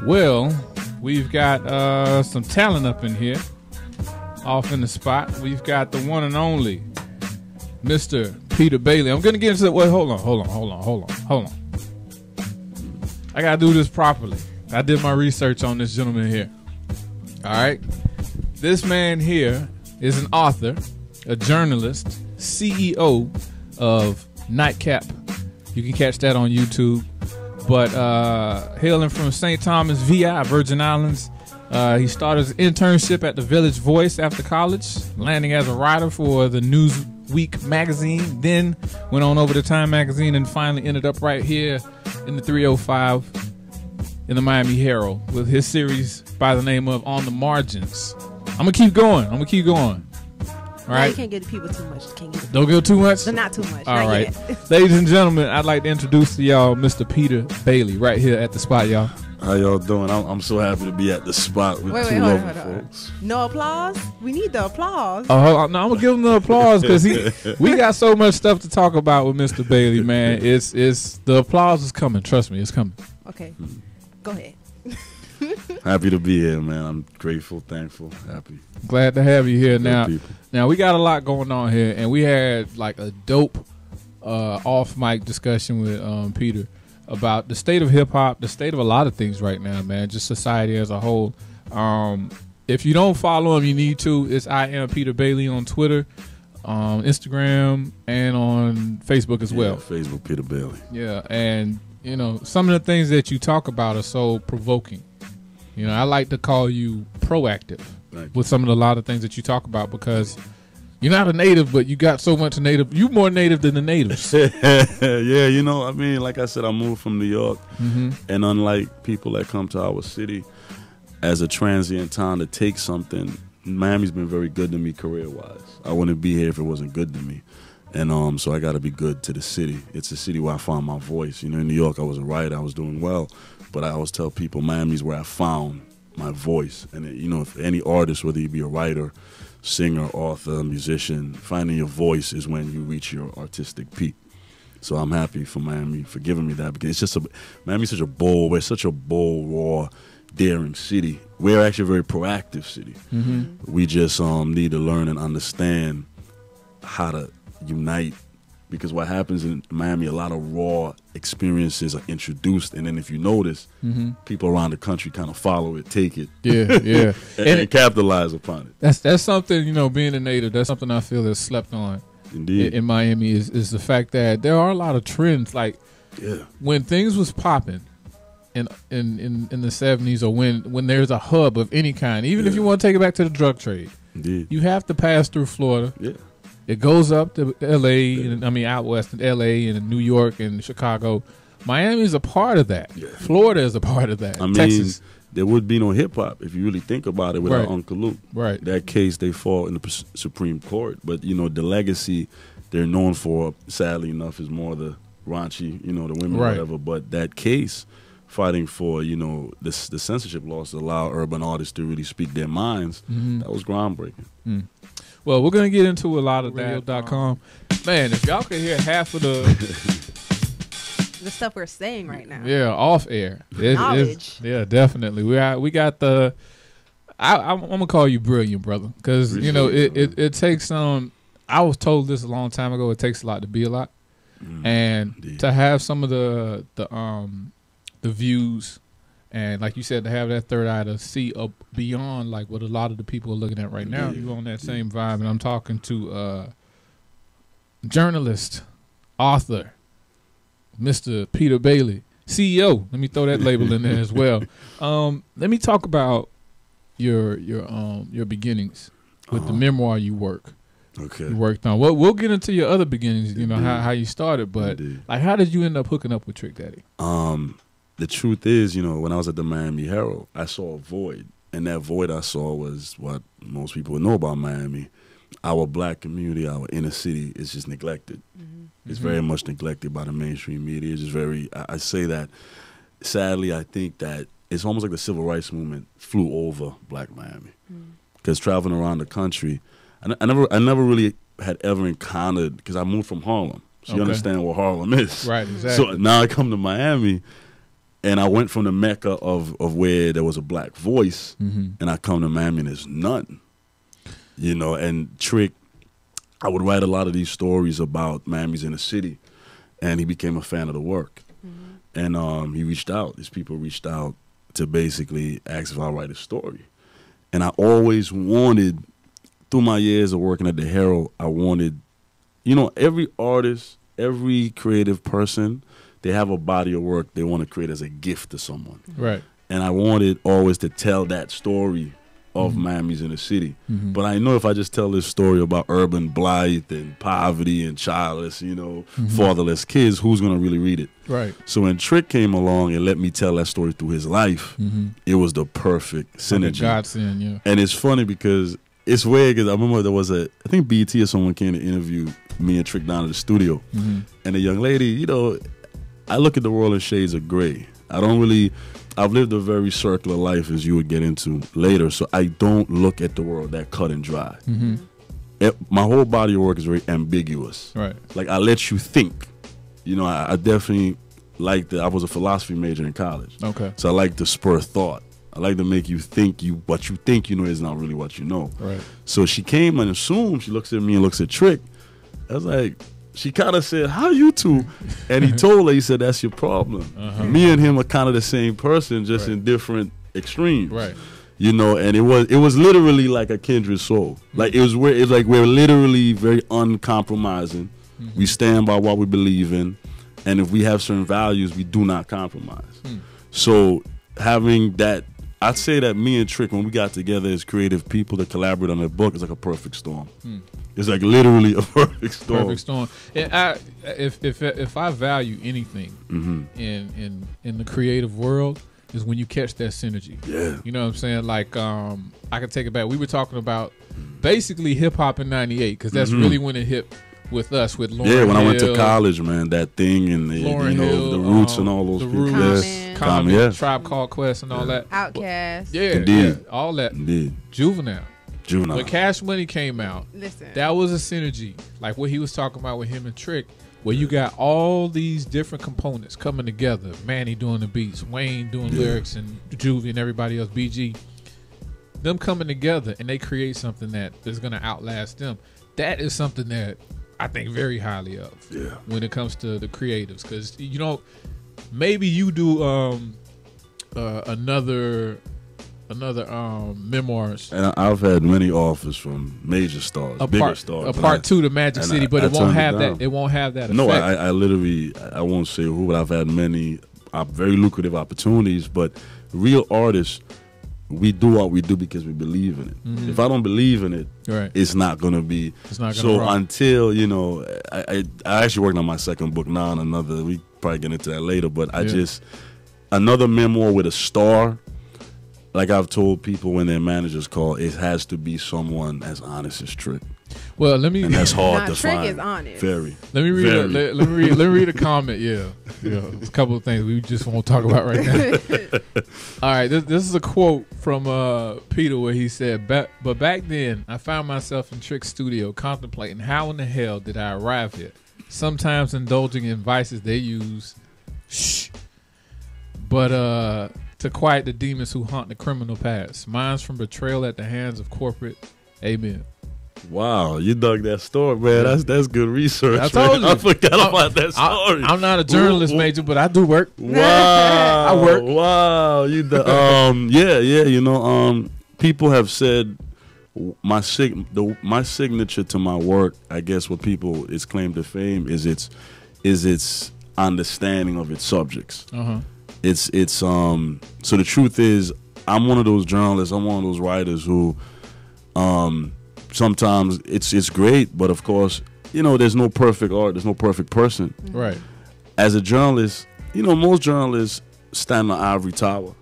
Well, we've got some talent up in here, off in the spot. We've got the one and only Mr. Peter Bailey. I'm gonna get into it. Wait, hold on. I gotta do this properly. I did my research on this gentleman here. All right, this man here is an author, a journalist, CEO of Nightcap. You can catch that on YouTube. But hailing from St. Thomas, VI, Virgin Islands, he started his internship at the Village Voice after college, landing as a writer for the Newsweek magazine, then went on over to Time magazine and finally ended up right here in the 305 in the Miami Herald with his series by the name of On the Margins. I'm going to keep going. All right. No, you can't give people too much. Don't give too much? But not too much. All right. Ladies and gentlemen, I'd like to introduce to y'all Mr. Peter Bailey right here at the spot, y'all. How y'all doing? I'm so happy to be at the spot with two lovely folks. No applause? We need the applause. Oh, no, I'm going to give him the applause because we got so much stuff to talk about with Mr. Bailey, man. It's the applause is coming. Trust me, it's coming. Okay. Go ahead. Happy to be here, man. I'm grateful, thankful, happy. Glad to have you here. Good Now we got a lot going on here, and we had like a dope off mic discussion with Peter about the state of hip hop, the state of a lot of things right now, man. Just society as a whole. If you don't follow him, you need to. It's I am Peter Bailey on Twitter, Instagram, and on Facebook as well. Facebook Peter Bailey. Yeah, and you know, some of the things that you talk about are so provoking. You know, I like to call you proactive with some of a lot of things that you talk about because you're not a native, but you got so much native. You more native than the natives. Yeah, you know, I mean, like I said, I moved from New York, and unlike people that come to our city as a transient town to take something, Miami's been very good to me career-wise. I wouldn't be here if it wasn't good to me. And so I got to be good to the city. It's a city where I found my voice. You know, in New York, I was a writer. I was doing well. But I always tell people Miami's where I found my voice. And, you know, if any artist, whether you be a writer, singer, author, musician, finding your voice is when you reach your artistic peak. So I'm happy for Miami for giving me that because it's just Miami's such a bold, we're such a bold, raw, daring city. We're actually a very proactive city. We just need to learn and understand how to unite, because what happens in Miami, a lot of raw experiences are introduced, and then if you notice, people around the country kind of follow it, take it, and capitalize upon it. That's something, you know, being a native, that's something I feel that's slept on. Indeed. In Miami is the fact that there are a lot of trends. Like when things was popping in the 70s, or when there's a hub of any kind, even if you want to take it back to the drug trade, Indeed. You have to pass through Florida. It goes up to L.A., and I mean out west in L.A. and New York and Chicago. Miami is a part of that. Florida is a part of that. I mean, Texas. There would be no hip-hop if you really think about it without Uncle Luke. Right. That case, they fought in the Supreme Court. But, you know, the legacy they're known for, sadly enough, is more the raunchy, you know, the women or whatever. But that case, fighting for, you know, the censorship laws to allow urban artists to really speak their minds, that was groundbreaking. Well, we're going to get into a lot of radio.com. Man, if y'all could hear half of the stuff we're saying right now. Yeah, off air. Knowledge. Yeah, definitely. We got the I'm going to call you brilliant, brother, because, you know, it takes I was told this a long time ago, it takes a lot to be a lot. And indeed. To have some of the views, and like you said, to have that third eye to see up beyond like what a lot of the people are looking at right now. You on that same vibe, and I'm talking to journalist, author, Mr. Peter Bailey, CEO. Let me throw that label in there as well. Let me talk about your beginnings with the memoir you worked on. Well, we'll get into your other beginnings. You know how you started, but like, how did you end up hooking up with Trick Daddy? The truth is, you know, when I was at the Miami Herald, I saw a void. And that void I saw was what most people would know about Miami. Our black community, our inner city is just neglected. It's very much neglected by the mainstream media. It's just very, I say that, sadly, I think that it's almost like the civil rights movement flew over black Miami. Because traveling around the country, I never really had ever encountered, because I moved from Harlem. So you understand what Harlem is. Right, exactly. So now I come to Miami, And I went from the mecca of where there was a black voice, and I come to Miami and there's none. You know, and Trick, I would write a lot of these stories about Miami's inner city, and he became a fan of the work. And he reached out. These people reached out to basically ask if I'll write a story. And I always wanted, through my years of working at the Herald, I wanted, you know, every artist, every creative person, they have a body of work they want to create as a gift to someone. Right. And I wanted always to tell that story of Miami's inner city. But I know if I just tell this story about urban blight and poverty and childless, you know, fatherless kids, who's going to really read it? Right. So when Trick came along and let me tell that story through his life, it was the perfect synergy. Godsend, yeah. And it's funny because it's weird because I remember there was I think BT or someone came to interview me and Trick down at the studio. And the young lady, you know, I look at the world in shades of gray. I've lived a very circular life, as you would get into later, so I don't look at the world that cut and dry. My whole body of work is very ambiguous. Right. Like, I let you think. You know, I definitely I was a philosophy major in college. Okay. So I like to spur thought. I like to make you think what you think you know is not really what you know. Right. So she came and assumed, she looks at me and looks at Trick. I was like, she kind of said, how you two? And he told her, he said, that's your problem. Me and him are kind of the same person, just in different extremes. Right. You know, and it was literally like a kindred soul. Like it's like we're literally very uncompromising. We stand by what we believe in. And if we have certain values, we do not compromise. So having that, I'd say that me and Trick, when we got together as creative people to collaborate on a book, it's like a perfect storm. It's like literally a perfect storm. Perfect storm. And if I value anything in the creative world, is when you catch that synergy. Yeah. You know what I'm saying? Like, I can take it back. We were talking about basically hip hop in '98 because that's really when it hit with us, with Lauryn Hill. I went to college, man, that thing and the, the Roots and all those people. Roots, Common, Tribe Called Quest and all that. Outkast. Yeah, Indeed. Yeah, all that. Indeed. Juvenile. When Cash Money came out, listen, that was a synergy. Like what he was talking about with him and Trick, where you got all these different components coming together. Manny doing the beats, Wayne doing lyrics, and Juvie and everybody else, BG. Them coming together and they create something that is going to outlast them. That is something that I think very highly of when it comes to the creatives. Because, you know, maybe you do another memoirs. And I've had many offers from major stars, bigger stars. A part two to Magic City, but it won't have that. It won't have that effect. No, I literally, I won't say who, but I've had many very lucrative opportunities. But real artists, we do what we do because we believe in it. If I don't believe in it, it's not going to be. It's not gonna so rock. Until, you know, I actually worked on my second book now, and another, we probably get into that later, but another memoir with a star. Like I've told people when their managers call, it has to be someone as honest as Trick. Well, let me. And that's hard to Trick find. Is honest. Very. Let me read. Let me read a comment. Yeah, there's a couple of things we just won't talk about right now. All right, this is a quote from Peter where he said, "But back then, I found myself in Trick's studio contemplating how in the hell did I arrive here? Sometimes indulging in vices they use, but to quiet the demons who haunt the criminal past. Mine's from betrayal at the hands of corporate. Amen." Wow, you dug that story, man. That's good research. I told you. I forgot about that story. I'm not a journalist major, but I do work. Wow, I work. Wow, you you know, people have said my signature to my work, I guess what people its claim to fame is its understanding of its subjects. It's so the truth is I'm one of those journalists, I'm one of those writers who sometimes it's great, but of course, you know, there's no perfect art, there's no perfect person. Right. As a journalist, you know, most journalists stand on the ivory tower.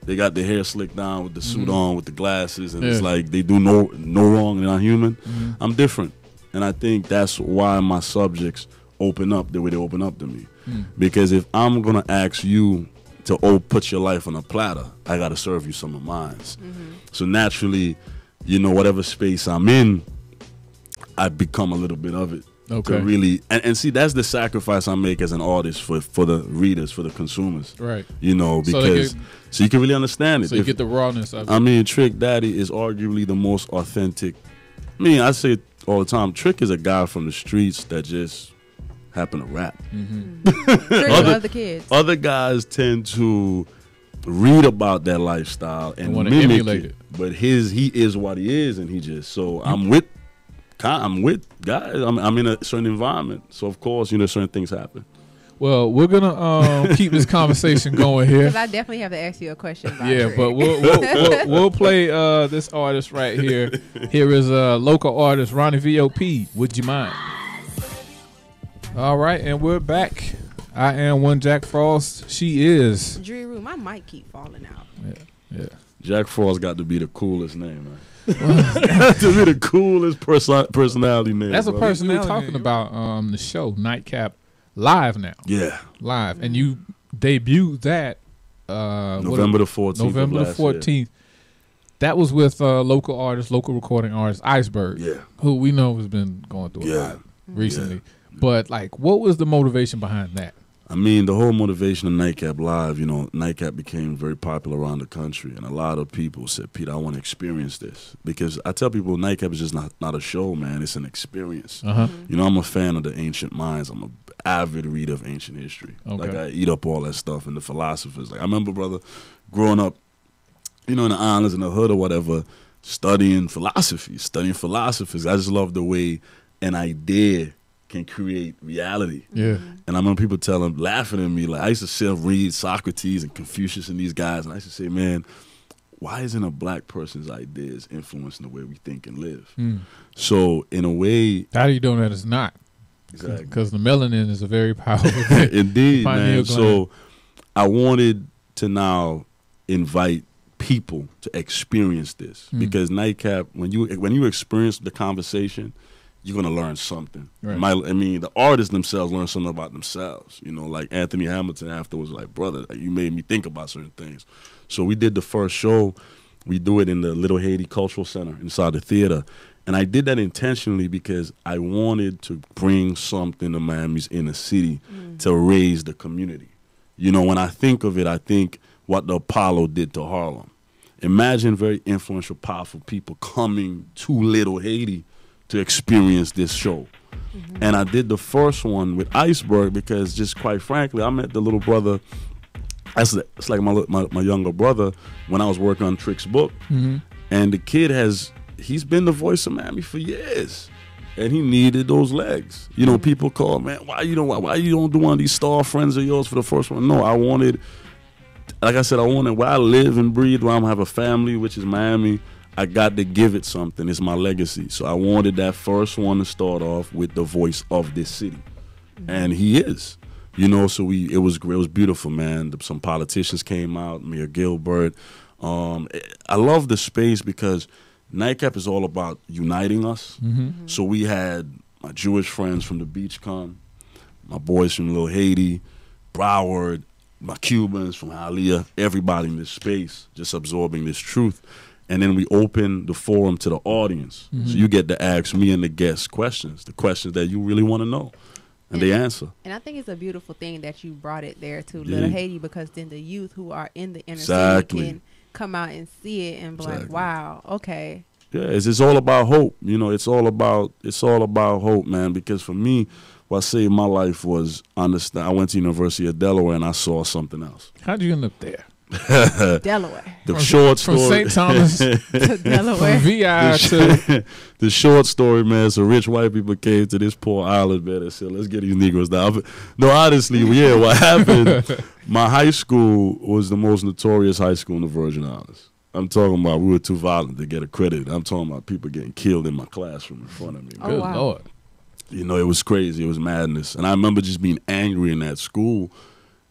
They got their hair slicked down with the suit on, with the glasses, and it's like they do no wrong, they're not human. I'm different. And I think that's why my subjects open up the way they open up to me. Because if I'm gonna ask you to put your life on a platter, I gotta serve you some of mine. So naturally, you know, whatever space I'm in, I become a little bit of it. Okay. To really and see, that's the sacrifice I make as an artist for the readers, for the consumers. Right. You know, because so you can really understand it. So you get the rawness of it. I mean, Trick Daddy is arguably the most authentic. I mean, I say it all the time. Trick is a guy from the streets that just happen to rap. Other kids. Other guys tend to read about that lifestyle and mimic it. But he is what he is, and he just I'm with guys. I'm in a certain environment, so of course, you know, certain things happen. Well, we're gonna keep this conversation going here. Because I definitely have to ask you a question about Trick. But we'll play this artist right here. Here is a local artist, Ronnie VOP. Would you mind? All right, and we're back. I am one Jack Frost. She is Drew. My mic keep falling out. Yeah. Jack Frost got to be the coolest name, man. Got to be the coolest personality name. That's a person we're talking about the show Nightcap live now. Yeah, live, and you debuted that November the 14th. November the 14th. That was with local recording artist Iceberg. Yeah, who we know has been going through a lot recently. Yeah. But like, what was the motivation behind that? I mean, the whole motivation of Nightcap Live, you know, Nightcap became very popular around the country, and a lot of people said, "Pete, I want to experience this." Because I tell people, Nightcap is just not a show, man. It's an experience. You know, I'm a fan of the ancient minds. I'm an avid reader of ancient history. Okay. Like, I eat up all that stuff and the philosophers. Like, I remember, brother, growing up, you know, in the islands, in the hood or whatever, studying philosophers. I just love the way an idea can create reality. Yeah. And I remember people laughing at me. Like, I used to read Socrates and Confucius and these guys, and I used to say, man, why isn't a black person's ideas influencing the way we think and live? So in a way, how do you know that it's not? Exactly. Because the melanin is a very powerful thing. Indeed, man. So I wanted to now invite people to experience this, because Nightcap, when you experience the conversation, you're going to learn something. Right. I mean, the artists themselves learn something about themselves. You know, like Anthony Hamilton afterwards was like, brother, you made me think about certain things. So we did the first show. We do it in the Little Haiti Cultural Center inside the theater. And I did that intentionally because I wanted to bring something to Miami's inner city to raise the community. You know, when I think of it, I think what the Apollo did to Harlem. Imagine very influential, powerful people coming to Little Haiti to experience this show. And I did the first one with Iceberg because, just quite frankly, I met the little brother. It's like my younger brother when I was working on Trick's book. And the kid he's been the voice of Miami for years, and he needed those legs. You know, people call, man, why you don't do one of these star friends of yours for the first one? No, I wanted, like I said, where I live and breathe, where I'm have a family, which is Miami. I got to give it something. It's my legacy. So I wanted that first one to start off with the voice of this city. And he is. You know, so it was great. It was beautiful, man. Some politicians came out, Mayor Gilbert. I love the space because Nightcap is all about uniting us. So we had my Jewish friends from the beach come, my boys from Little Haiti, Broward, my Cubans from Hialeah, everybody in this space just absorbing this truth. And then we open the forum to the audience. So you get to ask me and the guests questions, the questions that you really want to know. And they answer. And I think it's a beautiful thing that you brought it there to Little Haiti, because then the youth who are in the inner city can come out and see it and be like, wow, okay. Yeah, it's all about hope. You know, it's all about hope, man. Because for me, what saved my life was understand. I went to University of Delaware and I saw something else. How'd you end up there? Delaware. The short story from St. Thomas to Delaware. From VI to the short story, man. So rich white people came to this poor island, man, and said, "Let's get these Negroes down." No, honestly, yeah. What happened? My high school was the most notorious high school in the Virgin Islands. I'm talking about we were too violent to get accredited. I'm talking about people getting killed in my classroom in front of me. Good Lord. You know, it was crazy. It was madness. And I remember just being angry in that school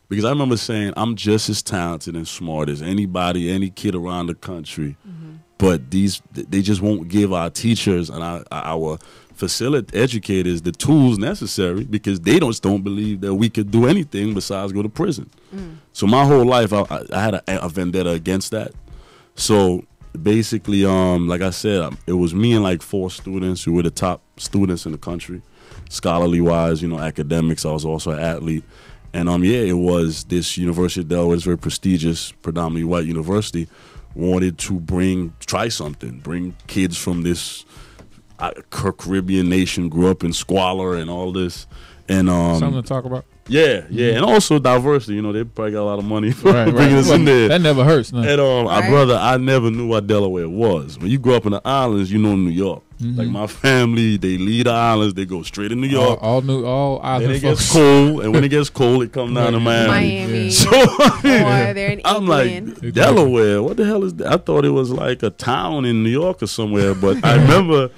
because I remember saying, I'm just as talented and smart as anybody, any kid around the country. But they just won't give our teachers and our educators the tools necessary because they don't believe that we could do anything besides go to prison. So my whole life, I had a vendetta against that. So basically, like I said, it was me and like 4 students who were the top students in the country. scholarly wise, you know, academics. I was also an athlete. And yeah, it was this University of Delaware, it's very prestigious, predominantly white university, wanted to try something, bring kids from this Caribbean nation, grew up in squalor and all this. And something to talk about. Yeah, and also diversity. You know, they probably got a lot of money for bringing us in there. That never hurts. No. And our brother, I never knew what Delaware was. When you grow up in the islands, you know New York. Like my family, they leave the islands, they go straight to New York. All island. And it gets cold, and when it gets cold, it comes down to Miami. So I'm like, Delaware, what the hell is that? I thought it was like a town in New York or somewhere, but I remember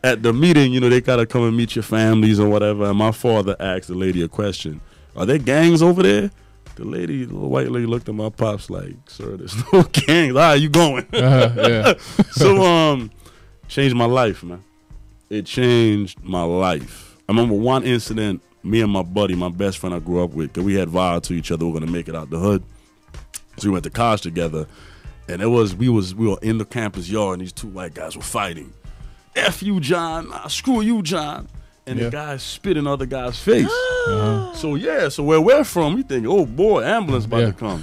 at the meeting, you know, they gotta come and meet your families or whatever. And my father asked the lady a question: "Are there gangs over there?" The little white lady looked at my pops like, "Sir, there's no gangs. How are you going?" Yeah. So changed my life, man. It changed my life. I remember one incident. Me and my buddy, my best friend I grew up with, because we had vowed to each other we're gonna make it out the hood. So we went to college together, and we were in the campus yard, and these two white guys were fighting. F you, John. Screw you, John. And the guy spit in the other guy's face. So where we're from, we think, oh boy, ambulance about to come.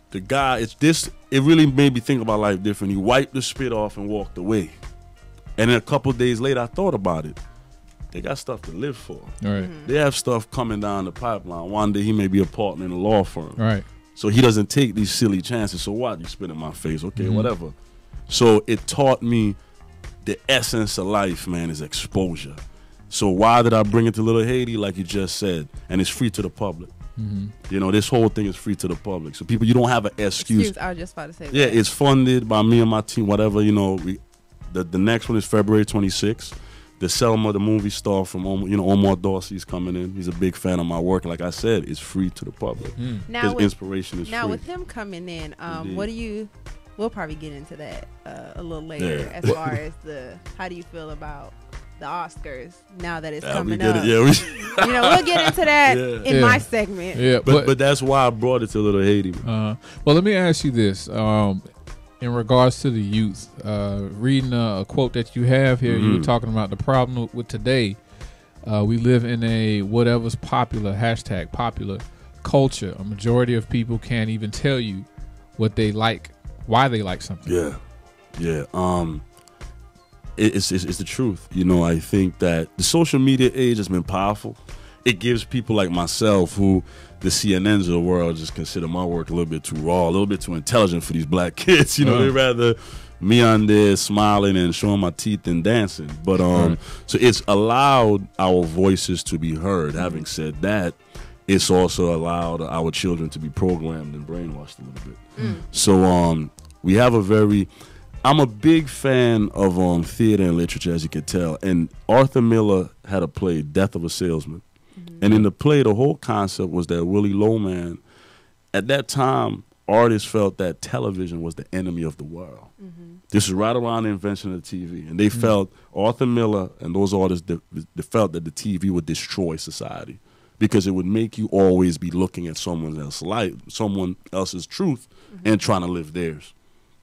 The guy, it really made me think about life different. He wiped the spit off and walked away. And then a couple of days later, I thought about it. They got stuff to live for. Right. They have stuff coming down the pipeline. One day he may be a partner in a law firm. Right. So he doesn't take these silly chances. So what? You spit in my face. Okay, whatever. So it taught me the essence of life, man, is exposure. So why did I bring it to Little Haiti, like you just said? And it's free to the public. You know, this whole thing is free to the public. So people, you don't have an excuse. I was just about to say that. Yeah, it's funded by me and my team, whatever, you know. The next one is February 26th. The Selma, the movie star from, Omar Dorsey's coming in. He's a big fan of my work. Like I said, it's free to the public. Because inspiration is free. Now, with him coming in, what do you... We'll probably get into that a little later as far as how do you feel about the Oscars now that it's coming up? We'll get into that in my segment. Yeah, but that's why I brought it to Little Haiti. Well, let me ask you this. In regards to the youth, reading a quote that you have here, you were talking about the problem with today. We live in a whatever's popular, #popular culture. A majority of people can't even tell you what they like, why they like something. Yeah. It's the truth. You know, I think that the social media age has been powerful. It gives people like myself, who the CNNs of the world just consider my work a little bit too raw, a little bit too intelligent for these black kids. You know, they'd rather me on there smiling and showing my teeth and dancing. But so it's allowed our voices to be heard. Having said that, it's also allowed our children to be programmed and brainwashed a little bit. So we have I'm a big fan of theater and literature, as you can tell. And Arthur Miller had a play, Death of a Salesman. And in the play, the whole concept was that Willie Loman, at that time, artists felt that television was the enemy of the world. This is right around the invention of the TV. And they felt, Arthur Miller and those artists, they felt that the TV would destroy society, because it would make you always be looking at someone else's truth and trying to live theirs.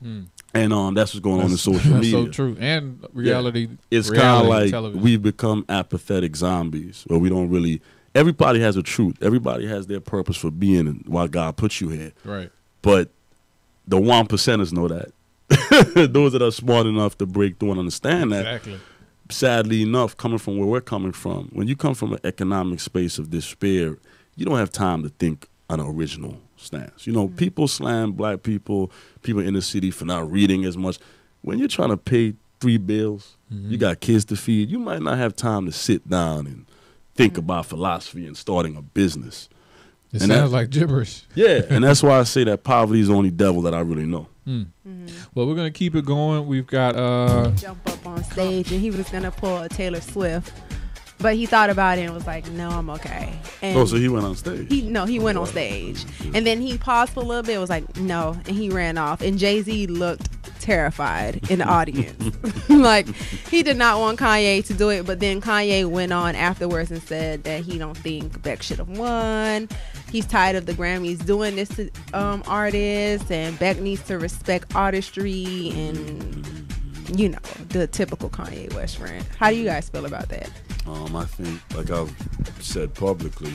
And that's what's going on in social media. So true. And reality. It's kind of like television. We've become apathetic zombies, where we don't really. Everybody has a truth. Everybody has their purpose for being and why God put you here. Right. But the 1%ers know that. Those that are smart enough to break through and understand that. Exactly. Sadly enough, coming from where we're coming from, when you come from an economic space of despair, you don't have time to think an original stance. You know, people slam black people in the city for not reading as much. When you're trying to pay 3 bills, you got kids to feed, you might not have time to sit down and think about philosophy and starting a business. It sounds like gibberish. Yeah, and that's why I say that poverty is the only devil that I really know. Well, we're going to keep it going. We've got... jump up on stage, and he was going to pull a Taylor Swift. But he thought about it and was like, no, I'm okay. And so he went on stage? He went on stage. And then he paused for a little bit, was like, no, and he ran off. And Jay-Z looked terrified in the audience. Like, he did not want Kanye to do it. But then Kanye went on afterwards and said that he don't think Beck should have won. He's tired of the Grammys doing this to artists, and Beck needs to respect artistry and, you know, the typical Kanye West friend. How do you guys feel about that? I think, like I've said publicly,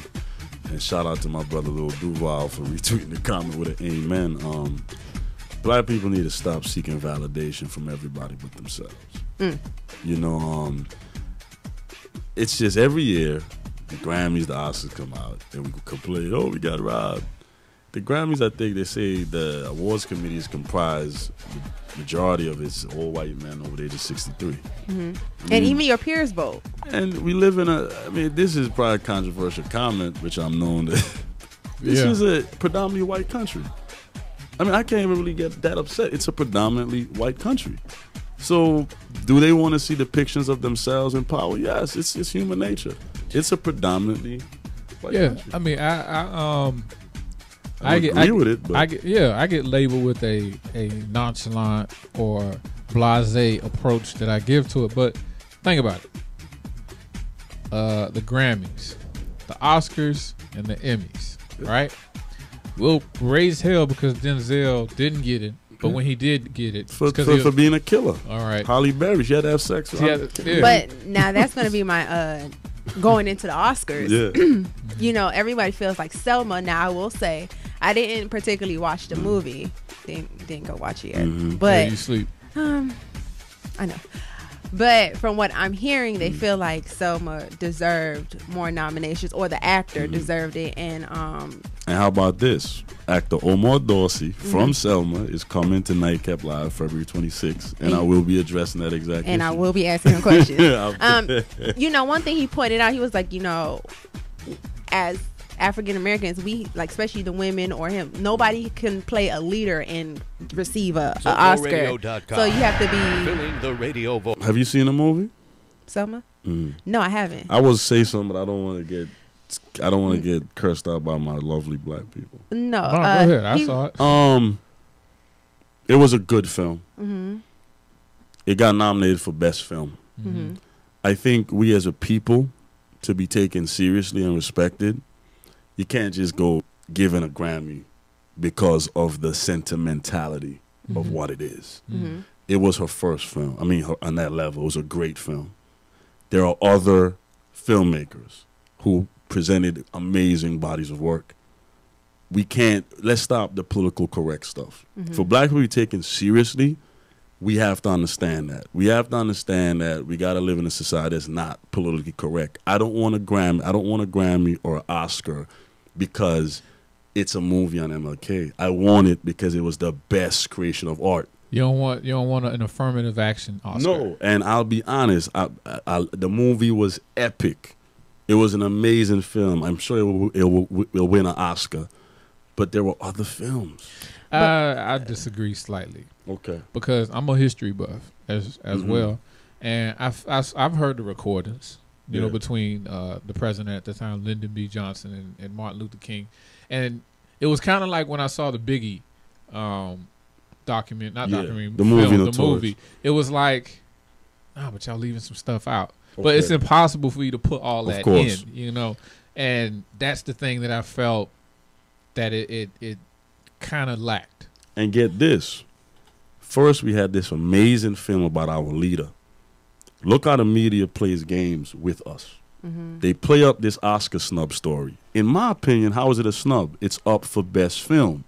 and shout out to my brother Lil Duval for retweeting the comment with an amen. Black people need to stop seeking validation from everybody but themselves. You know, it's just every year, the Grammys, the Oscars come out, and we complain, oh, we got robbed. The Grammys, I think they say the awards committee is comprised, the majority of it's all white men over the age of 63. And even your peers vote. And we live in this is probably a controversial comment, which I'm known to. This is a predominantly white country. I can't even really get that upset. It's a predominantly white country. So, do they want to see depictions of themselves in power? Yes, it's human nature. It's a predominantly white country. I agree with it. But I get labeled with a nonchalant or blasé approach that I give to it. But think about it: the Grammys, the Oscars, and the Emmys. Right? We'll raise hell because Denzel didn't get it, but when he did get it, for being a killer. All right, Halle Berry, she had to have sex with him. But now that's going to be my going into the Oscars. You know, everybody feels like Selma. Now I will say I didn't particularly watch the movie. Didn't go watch it yet. But you sleep. I know. But from what I'm hearing, they feel like Selma deserved more nominations, or the actor deserved it. And how about this? Actor Omar Dorsey from Selma is coming to Nightcap Live February 26th, and I will be addressing that exact issue. I will be asking him questions. You know, one thing he pointed out, he was like, you know, as African Americans, we, like, especially the women or him, nobody can play a leader and receive a Oscar. So you have to be filling the radio vote. Have you seen the movie Selma? No, I haven't. I would say something, but I don't want to get cursed out by my lovely black people. No, go ahead. I saw it. It was a good film. It got nominated for best film. I think we as a people, to be taken seriously and respected, you can't just go giving a Grammy because of the sentimentality of what it is. It was her first film. On that level, it was a great film. There are other filmmakers who presented amazing bodies of work. Let's stop the political correct stuff. For black people to be taken seriously, we have to understand that. We have to understand that we got to live in a society that's not politically correct. I don't want a Grammy or an Oscar because it's a movie on MLK. I want it because it was the best creation of art. You don't want an affirmative action Oscar. No, and I'll be honest, the movie was epic. It was an amazing film. I'm sure it will win an Oscar, but there were other films. I disagree slightly. Okay, because I'm a history buff as well, and I've heard the recordings. You know, between the president at the time, Lyndon B. Johnson, and Martin Luther King. And it was kind of like when I saw the Biggie the movie. It was like, but y'all leaving some stuff out. Okay. But it's impossible for you to put all that in, you know. And that's the thing that I felt that it kind of lacked. And get this. First, we had this amazing film about our leader. Look how the media plays games with us. They play up this Oscar snub story. In my opinion, how is it a snub? It's up for best film.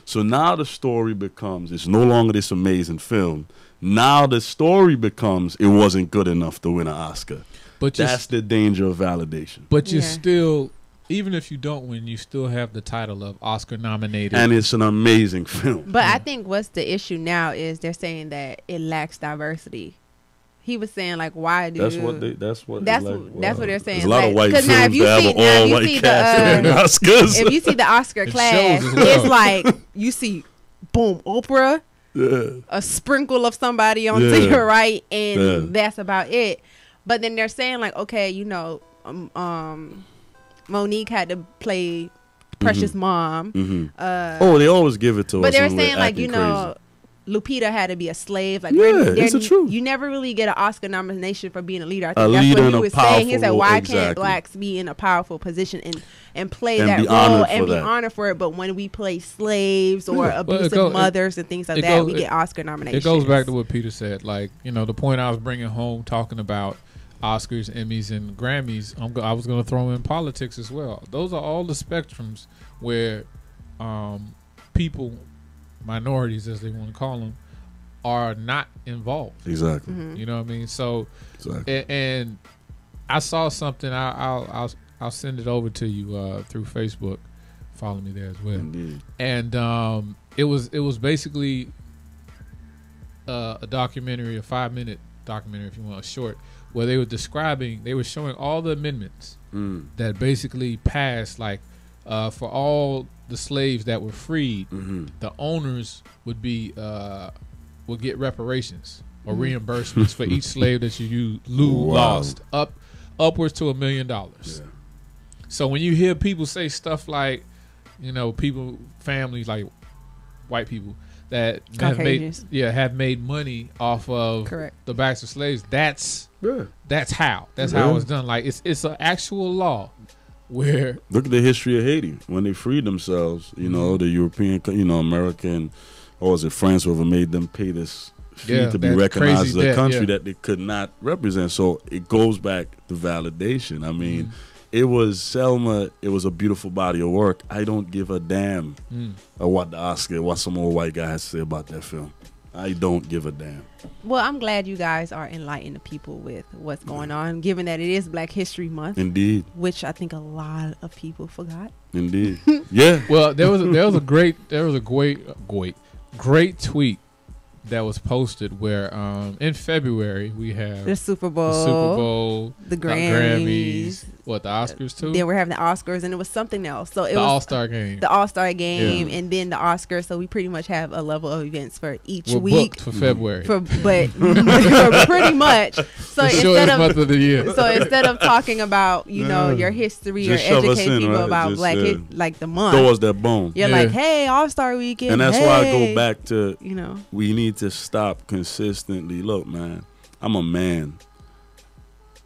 So now the story becomes, it's no longer this amazing film. Now the story becomes, it wasn't good enough to win an Oscar. But that's the danger of validation. But you still, even if you don't win, you still have the title of Oscar nominated. And it's an amazing film. But I think what's the issue now is they're saying that it lacks diversity. He was saying, like, why do that's what they're saying. There's a lot of white films that have an all-white cast in the Oscars. If you see the Oscar class, it's like you see, boom, Oprah, a sprinkle of somebody on to your right, and that's about it. But then they're saying, like, okay, you know, Monique had to play Precious Mom. They always give it to us. But they're saying, like, you know, crazy. Lupita had to be a slave. Like, it's the truth. You never really get an Oscar nomination for being a leader. I think that's what he was saying. He said, why can't blacks be in a powerful position and play that role and be honored for it? But when we play slaves or abusive mothers and things like that, we get Oscar nominations. It goes back to what Peter said. Like, you know, the point I was bringing home talking about Oscars, Emmys, and Grammys, I was going to throw in politics as well. Those are all the spectrums where people, minorities as they want to call them, are not involved. Exactly. You know what I mean? So, Exactly. and I saw something. I'll send it over to you through Facebook. Follow me there as well. Indeed. And it was basically a documentary, a 5-minute documentary, if you want, a short, where they were showing all the amendments that basically passed, like for all the slaves that were freed, the owners would get reparations or reimbursements for each slave that you lost, upwards to $1 million. Yeah. So when you hear people say stuff like, families like white people that have made money off of the backs of slaves, that's how it's done. Like it's an actual law where look at the history of Haiti when they freed themselves. The European, American, or was it France, whoever made them pay this fee to be recognized as a country that they could not represent. So it goes back to validation. I mean, it was Selma. It was a beautiful body of work. I don't give a damn what some old white guy has to say about that film. I don't give a damn. Well, I'm glad you guys are enlightening the people with what's going on, given that it is Black History Month. Indeed. Which I think a lot of people forgot. Indeed. Yeah. Well, there was a great tweet that was posted where in February we have the Super Bowl, the Grammys, the Oscars too. Then we're having the Oscars, and it was something else. So it was All-Star Game, and then the Oscars. So we pretty much have a level of events for each we're week booked for February, but pretty much. So month of the year. So instead of talking about your history or educate people about Black like the month, throw us that bone. You're like, hey, All-Star Weekend, and that's why I go back to we need to stop consistently. Look, man, I'm a man.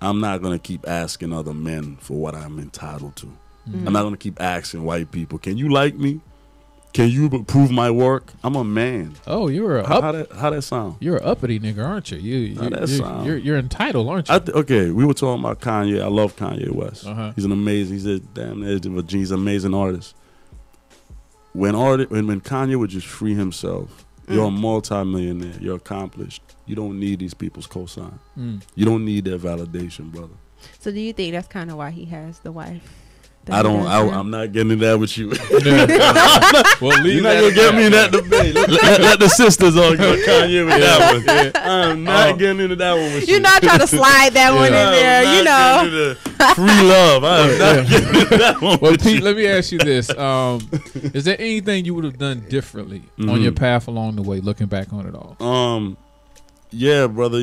I'm not going to keep asking other men for what I'm entitled to. I'm not going to keep asking white people, can you like me? Can you approve my work? I'm a man. Oh, you're how that sound? You're an uppity nigga, aren't you? You're entitled, aren't you? Okay, we were talking about Kanye. I love Kanye West. He's he's an amazing artist. When Kanye would just free himself, you're a multi-millionaire. You're accomplished. You don't need these people's cosign. You don't need their validation, brother. So do you think that's kind of why he has the wife? I'm not getting into that with you. Well, you're not gonna get me in that debate. Let the sisters all go Kanye with that one. I'm not getting into that one with you. You're not trying to slide that one in there, free love. I'm not getting into that one. Well, Pete, let me ask you this: is there anything you would have done differently on your path along the way, looking back on it all? Yeah, brother.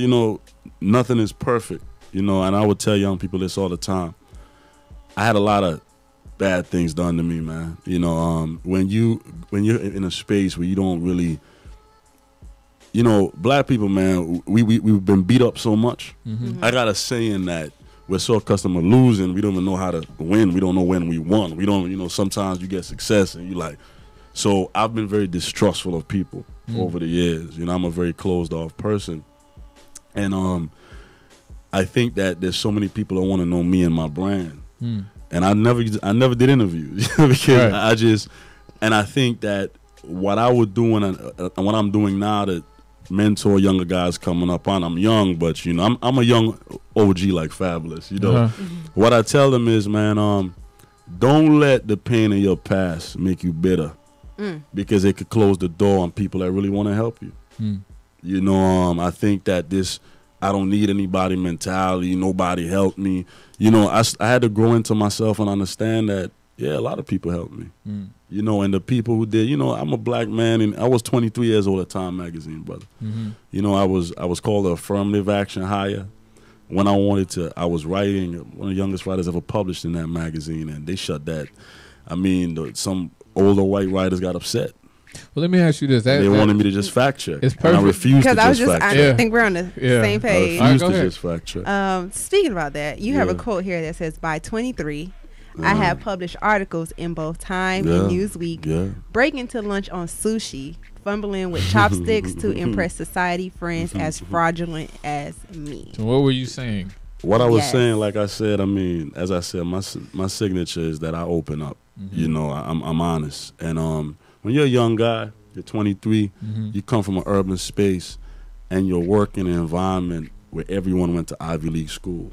Nothing is perfect. And I would tell young people this all the time. I had a lot of bad things done to me, man. When you're in a space where you don't really, black people, man, we've been beat up so much. I got a saying that we're so accustomed to losing, we don't even know how to win. We don't know when we won. We don't, sometimes you get success and you like. So I've been very distrustful of people over the years. I'm a very closed off person. And I think that there's so many people that want to know me and my brand. And I never did interviews because I think that what I would do and what I'm doing now to mentor younger guys coming up on, I'm young, but I'm a young OG like Fabulous. What I tell them is, man, don't let the pain of your past make you bitter, because it could close the door on people that really want to help you. I think that this I don't need anybody mentality, nobody helped me. I had to grow into myself and understand that, a lot of people helped me. And the people who did, I'm a black man, and I was 23 years old at Time Magazine, brother. I was called a affirmative action hire. When I was writing, one of the youngest writers ever published in that magazine, and they shut that. Some older white writers got upset. Well, let me ask you this. They wanted me to just fact check. It's perfect. And I refused to just fact check. I think we're on the same page. I refused to just fact check. Speaking about that, you have a quote here that says, by 23, I have published articles in both Time and Newsweek, breaking to lunch on sushi, fumbling with chopsticks to impress society friends as fraudulent as me. So what were you saying? what I was Yes. saying, like I said, I mean, as I said, my signature is that I open up. You know, I'm honest. And when you're a young guy, you're 23, you come from an urban space, and you're working in an environment where everyone went to Ivy League schools.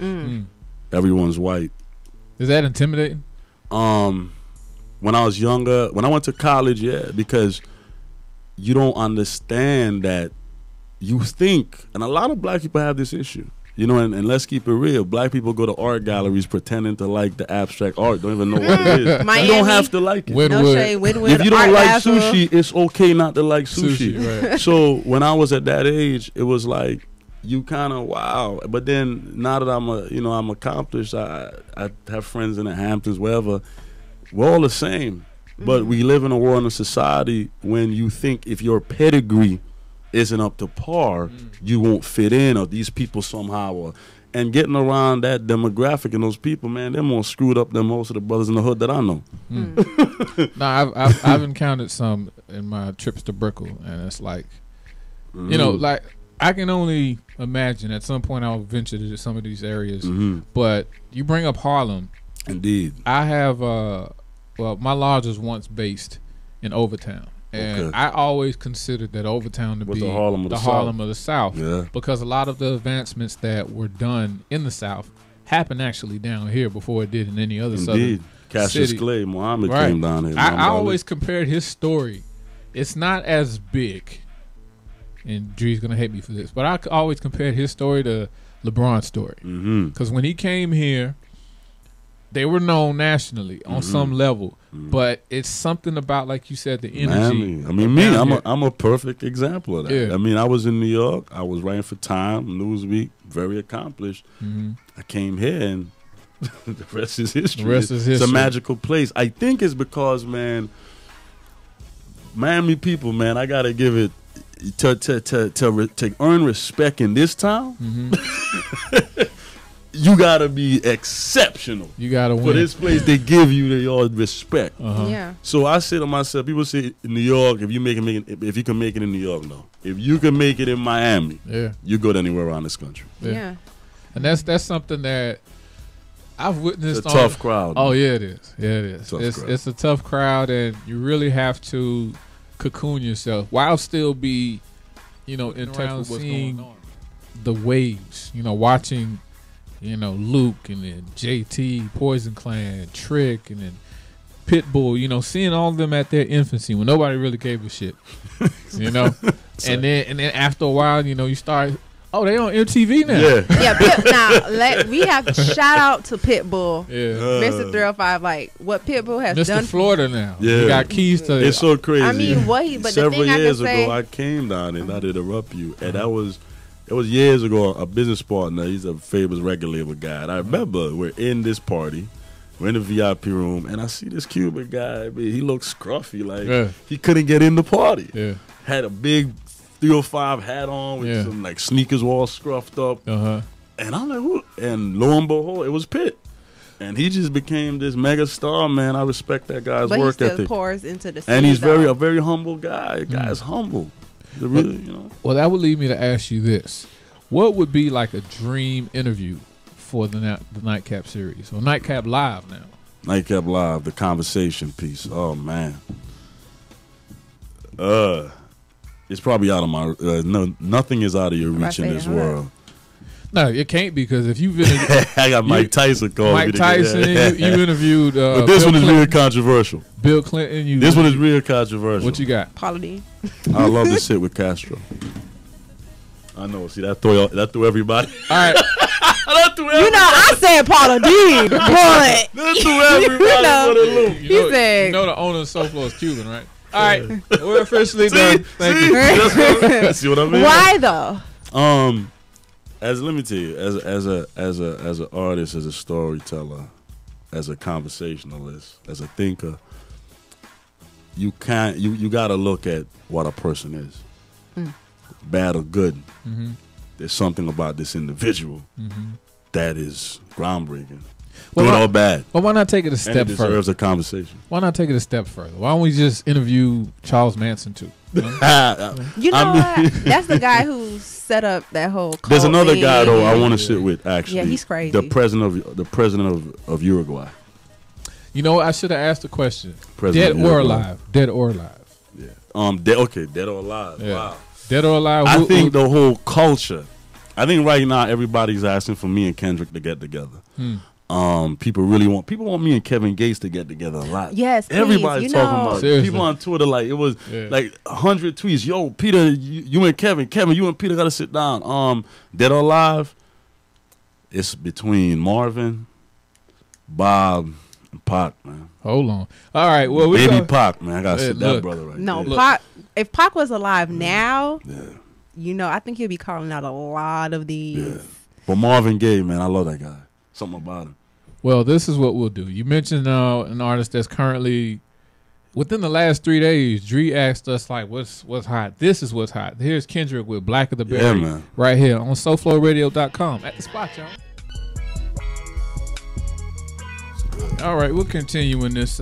Everyone's white. Is that intimidating? When I was younger, when I went to college, yeah, because you don't understand that you think, and a lot of black people have this issue, you know, and let's keep it real. Black people go to art galleries pretending to like the abstract art, don't even know what it is. Miami. You don't have to like it. No shade. Wynwood, If you don't Art like Basel. sushi, it's okay not to like sushi. Right. So when I was at that age, it was like, you kind of wow. But then now that I'm accomplished, I have friends in the Hamptons, wherever. We're all the same, but we live in a world and a society when you think if your pedigree isn't up to par, you won't fit in, or these people somehow and getting around that demographic and those people, man, they're more screwed up than most of the brothers in the hood that I know. No, I've encountered some in my trips to Brickell, and it's like, you know, like I can only imagine at some point I'll venture to some of these areas. But you bring up Harlem. Indeed. I have well, my lodge was once based in Overtown, and I always considered that Overtown to be the Harlem of the Harlem of the South, Yeah. because a lot of the advancements that were done in the South happened actually down here before it did in any other Indeed. southern Cassius city. Clay, Muhammad Right. came down here. I always compared his story. It's not as big, and Dree's gonna hate me for this, but I always compared his story to LeBron's story, because when he came here, they were known nationally on some level, but it's something about, like you said, the energy. Miami. I mean, me, I'm a perfect example of that. Yeah. I mean, I was in New York. I was writing for Time, Newsweek, very accomplished. I came here, and the rest is history. The rest is It's a history. magical place. I think it's because, man, Miami people, man, I gotta give it to earn respect in this town. You gotta be exceptional. You gotta For win. this place, they give you your respect. Yeah. So I say to myself, people say in New York, if you can make it in New York, no. If you can make it in Miami, Yeah, you go to anywhere around this country. Yeah. and that's something that I've witnessed. It's a tough crowd. Oh yeah, it is. Yeah, it is. Tough It's crowd. it's a tough crowd, and you really have to cocoon yourself while still be, you know, in town, seeing the waves. You know, watching, you know, Luke and then JT, Poison Clan, Trick, and then Pitbull. You know, seeing all of them at their infancy when nobody really gave a shit. You know, and then after a while, you know, you start. Oh, they on MTV now. Yeah. Yeah, we have to shout out to Pitbull. Yeah. Mr. 305, like what Pitbull has Mr. done. Florida now. Yeah. He got keys to It's so crazy. I mean, what he, but Several the thing years I can say, ago, I came down and not to interrupt you, and it was years ago. A business partner, he's a famous record label guy, and I remember we're in this party, we're in the VIP room, and I see this Cuban guy. I mean, he looks scruffy, like he couldn't get in the party. Yeah. Had a big 305 hat on with some like sneakers all scruffed up, and I'm like, who? And lo and behold, it was Pitt. And he just became this mega star, man. I respect that guy's but work he still ethic. pours into the And he's scene, though. a very humble guy. The guy is humble. He's really, you know. Well, that would lead me to ask you this: what would be like a dream interview for the Nightcap series or Nightcap Live now? Nightcap Live, the conversation piece. Oh man. It's probably out of my no. Nothing is out of your reach in this world. No, it can't, because if you've been I got Mike Tyson calling me. Mike Tyson, you interviewed. But this Bill one is Clinton. real controversial. Bill Clinton. This one is real controversial. What you got? Paula Deen. I love to sit with Castro. I know. See, that threw everybody. All right. That threw You know, I said Paula Deen, but that threw everybody You know. for the loop. He said- you know the owner of SoFlo is Cuban, right? All right, we're officially done. Thank you. See what I mean? why though? Let me tell you, as an artist, as a storyteller, as a conversationalist, as a thinker, you gotta look at what a person is, bad or good. There's something about this individual that is groundbreaking, Well, good or bad, Well, why not take it a and step it further? deserves a conversation. Why not take it a step further? Why don't we just interview Charles Manson too? You know what? That's the guy who set up that whole. There's another thing. guy though I want to sit with. Actually, Yeah, he's crazy. The president of Uruguay. You know, I should have asked the question. President Dead or alive? Dead or alive? Yeah. Dead or alive. Yeah. Wow. Dead or alive? I think the whole culture. I think right now everybody's asking for me and Kendrick to get together. People want me and Kevin Gates to get together a lot. Yes, please, everybody's talking about it. Seriously. People on Twitter, like it was like 100 tweets. Yo, Peter, you and Kevin, you and Peter gotta sit down. Dead or alive? It's between Marvin, Bob, and Pac, man. Hold on. All right. Well, Baby Pac, man. I gotta sit that brother right No, there. Pac. If Pac was alive now, Yeah. you know, I think he'll be calling out a lot of these. Yeah. But Marvin Gaye, man, I love that guy. Something about him. Well, this is what we'll do. You mentioned an artist that's currently within the last 3 days. Dree asked us like, "What's hot?" This is what's hot. Here's Kendrick with "Black of the Berry" Yeah, man. right here on SoFloRadio.com at the spot, y'all. All right, we'll continue in this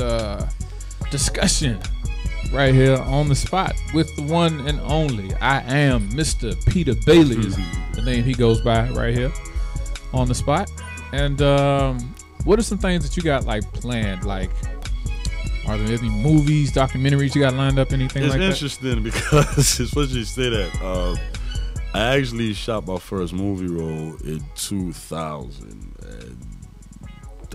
discussion right here on the spot with the one and only. I am Mr. Peter Bailey is the name he goes by right here on the spot. And what are some things that you got like planned? Like, are there any movies, documentaries you got lined up, anything like that? It's interesting because it's what you say that. I actually shot my first movie role in 2000. And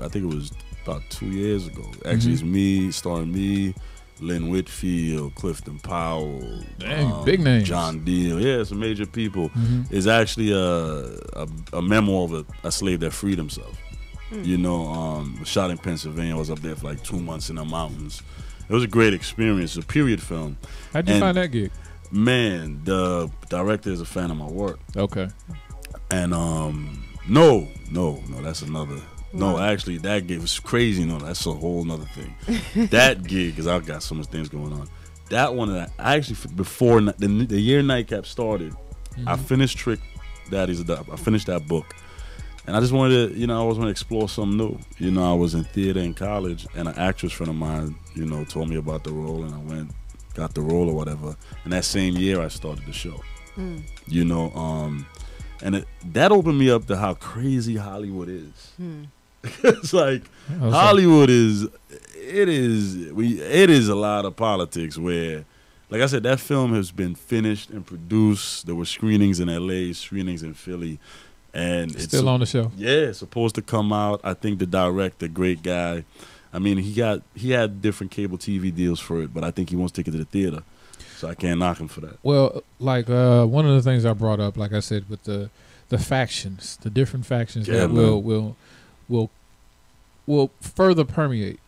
I think it was about 2 years ago. Actually, it's me, starring me, Lynn Whitfield, Clifton Powell, Dang, big names. John Deal. Yeah, some major people. It's actually a memoir of a slave that freed himself. You know, shot in Pennsylvania. I was up there for like 2 months in the mountains. It was a great experience. A period film. How'd you find that gig? Man, the director is a fan of my work. Okay. And no, that's another. No, actually, that gig was crazy. No, that's a whole nother thing. That gig, because I've got so much things going on. That one, I actually, before the year Nightcap started, I finished Trick Daddy's. I finished that book. And I just wanted to, I always want to explore something new. I was in theater in college, and an actress friend of mine, told me about the role, and I went, got the role or whatever. And that same year, I started the show. And that opened me up to how crazy Hollywood is. It's like Hollywood is a lot of politics where, like I said, that film has been finished and produced. There were screenings in LA, screenings in Philly, and it's still on the show. Yeah, it's supposed to come out. I think the director, great guy. I mean, he had different cable TV deals for it, but I think he wants to take it to the theater. So I can't knock him for that. Well, like one of the things I brought up, like I said, with the factions, the different factions that will further permeate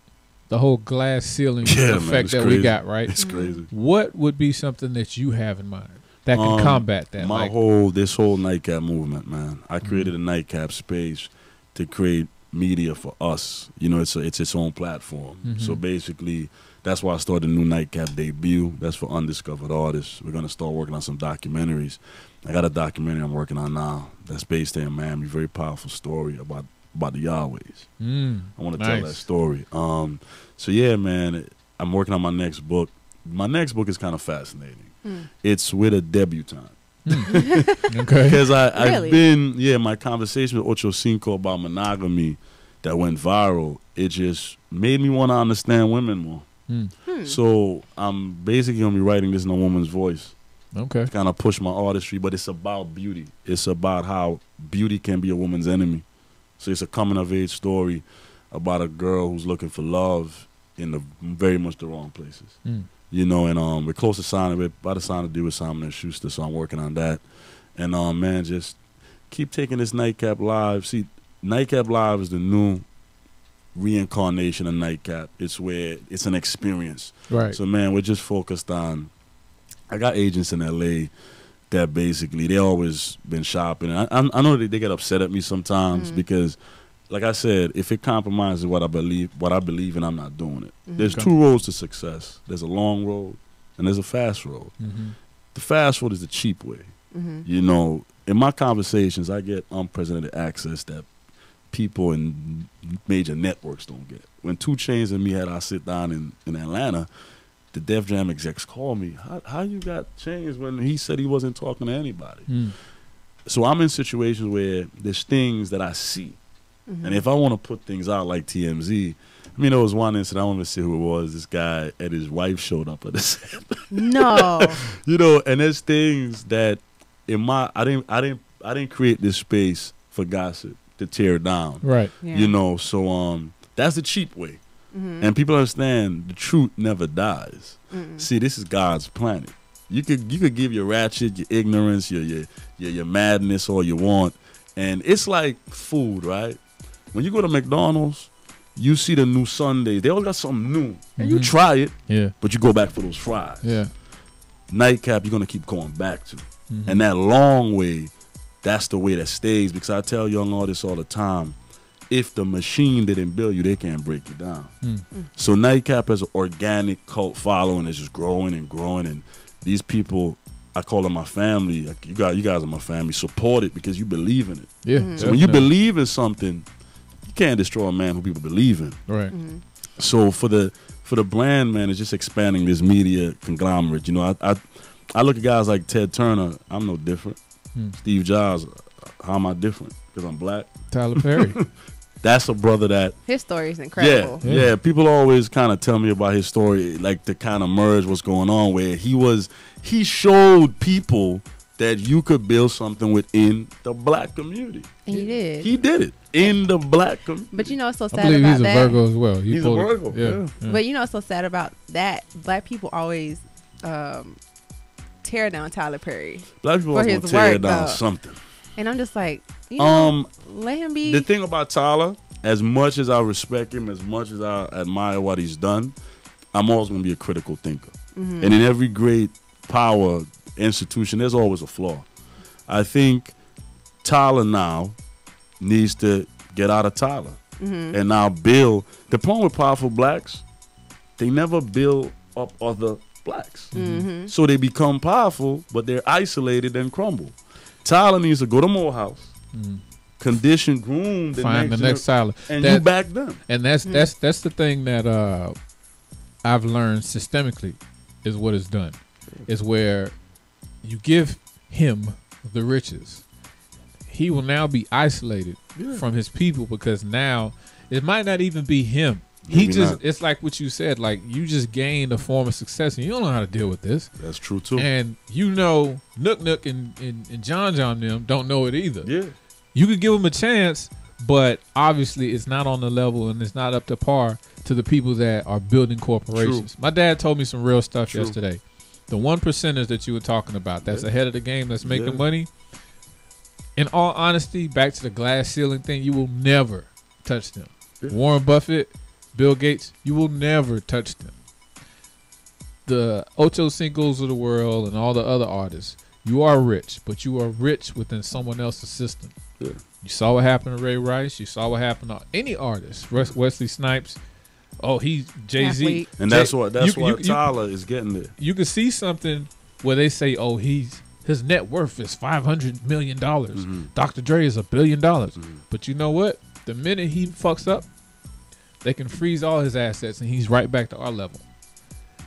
the whole glass ceiling effect that we got, right? It's crazy. What would be something that you have in mind that can combat that? This whole Nightcap movement, man. I created a Nightcap space to create media for us. It's its own platform. So basically, that's why I started a new Nightcap debut. That's for undiscovered artists. We're gonna start working on some documentaries. I got a documentary I'm working on now that's based in Miami. Very powerful story about the Yahwehs. I want to tell that story. So yeah, man, I'm working on my next book. My next book is kind of fascinating. It's with a debutante. Okay. Because I've been, my conversation with Ocho Cinco about monogamy that went viral, it just made me want to understand women more. So I'm basically going to be writing this in a woman's voice. Okay. Kind of push my artistry, but it's about beauty. It's about how beauty can be a woman's enemy. So it's a coming-of-age story about a girl who's looking for love in very much the wrong places. And we're close to signing. We're about to sign a deal with Simon & Schuster, so I'm working on that. And, man, just keep taking this Nightcap Live. See, Nightcap Live is the new reincarnation of Nightcap. It's where it's an experience. Right. So, man, we're just focused on, I got agents in L.A. that basically they always been shopping. I know that they get upset at me sometimes because, like I said, if it compromises what I believe in, I'm not doing it. There's two roads to success. There's a long road and there's a fast road. The fast road is the cheap way. In my conversations, I get unprecedented access that people in major networks don't get. When 2 Chainz and me had our sit down in Atlanta, the Def Jam execs called me. How you got changed when he said he wasn't talking to anybody? So I'm in situations where there's things that I see. And if I want to put things out like TMZ, I mean, there was one incident, I don't even see who it was. This guy and his wife showed up at the set. No. You know, and there's things that I didn't create this space for gossip to tear it down. Right. Yeah. You know, so that's the cheap way. And people understand the truth never dies. See, this is God's planet. You could give your ratchet, your ignorance, your madness all you want. And it's like food, right? When you go to McDonald's, you see the new Sundays. They always got something new. And you try it, but you go back for those fries. Yeah. Nightcap, you're going to keep going back to. And that long way, that's the way that stays. Because I tell young artists all the time, if the machine didn't build you, they can't break you down. So Nightcap has an organic cult following that's just growing and growing. And these people, I call them my family. Like, you guys are my family. Support it because you believe in it. Yeah. So when you believe in something, you can't destroy a man who people believe in. Right. So for the brand, man, it's just expanding this media conglomerate. You know, I look at guys like Ted Turner. I'm no different. Steve Jobs. How am I different? Because I'm black. Tyler Perry. That's a brother that His story is incredible. Yeah. People always kind of tell me about his story, like to kind of merge what's going on, where he showed people that you could build something within the black community. And he did. He did it in the black community. But you know what's so I sad believe about he's a that? Virgo as well. He's a Virgo, yeah. But you know what's so sad about that? Black people always tear down Tyler Perry. Black people for always his tear work, down though. something. And I'm just like, you know, let him be. The thing about Tyler, as much as I respect him, as much as I admire what he's done, I'm always going to be a critical thinker. And in every great power institution, there's always a flaw. I think Tyler now needs to get out of Tyler and now build. The problem with powerful blacks, they never build up other blacks. So they become powerful, but they're isolated and crumble. Tyler needs to go to Morehouse, condition, groom, Find the next Tyler, and you back them. And that's the thing that I've learned systemically is what it's done. Is where you give him the riches, he will now be isolated from his people, because now it might not even be him. It's like what you said, like you just gained a form of success and you don't know how to deal with this. That's true too. And you know Nook and John them don't know it either. Yeah. You could give them a chance, but obviously it's not on the level and it's not up to par to the people that are building corporations. True. My dad told me some real stuff yesterday. The 1%ers that you were talking about, that's ahead of the game, that's making money. In all honesty, back to the glass ceiling thing, you will never touch them. Yeah. Warren Buffett, Bill Gates, you will never touch them. The Ocho Cincos of the world and all the other artists, you are rich, but you are rich within someone else's system. Yeah. You saw what happened to Ray Rice. You saw what happened to any artist. Wesley Snipes. Oh, he's Jay-Z. And that's what Tyler is getting there. You can see something where they say, oh, his net worth is $500 million. Dr. Dre is $1 billion. But you know what? The minute he fucks up, they can freeze all his assets and he's right back to our level.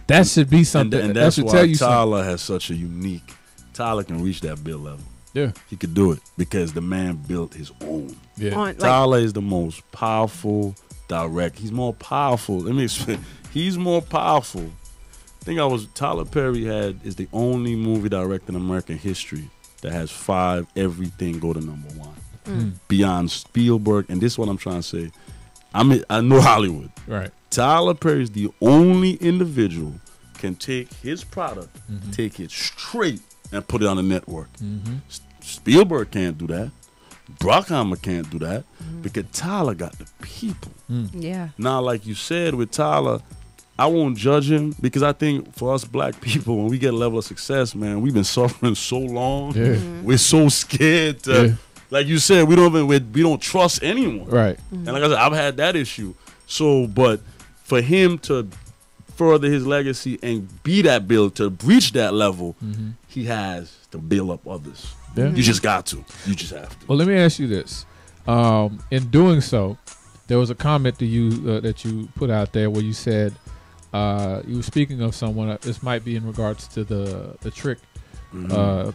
That should be something. And that's why Tyler has such a unique. Tyler can reach that Bill level. Yeah, he could do it because the man built his own. Yeah, Tyler is the most powerful direct. He's more powerful. Let me explain. He's more powerful. Tyler Perry is the only movie director in American history that has 5 everything go to #1 beyond Spielberg. And this is what I'm trying to say. I know Hollywood. Right. Tyler Perry is the only individual can take his product, take it straight, and put it on a network. Spielberg can't do that. Bruckheimer can't do that because Tyler got the people. Yeah. Now, like you said with Tyler, I won't judge him because I think for us black people, when we get a level of success, man, we've been suffering so long. Yeah. We're so scared to, like you said, we don't trust anyone. Right. And like I said, I've had that issue. So, but for him to further his legacy and be that build to reach that level, he has to build up others. Yeah. You just got to. You just have to. Well, let me ask you this. In doing so, there was a comment that you put out there where you said You were speaking of someone. This might be in regards to the trick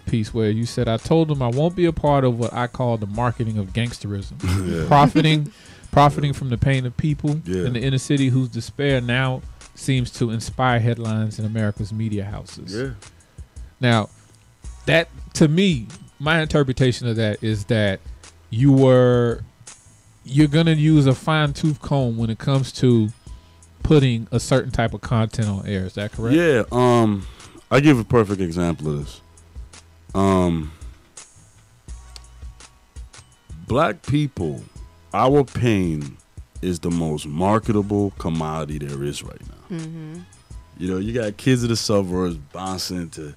piece where you said, I told them I won't be a part of what I call the marketing of gangsterism. Profiting from the pain of people in the inner city whose despair now seems to inspire headlines in America's media houses. Yeah. Now, that, to me, my interpretation of that is that you're going to use a fine-tooth comb when it comes to putting a certain type of content on air. Is that correct? Yeah. I give a perfect example of this. Black people, our pain is the most marketable commodity there is right now. Mm-hmm. You know, you got kids of the suburbs bouncing to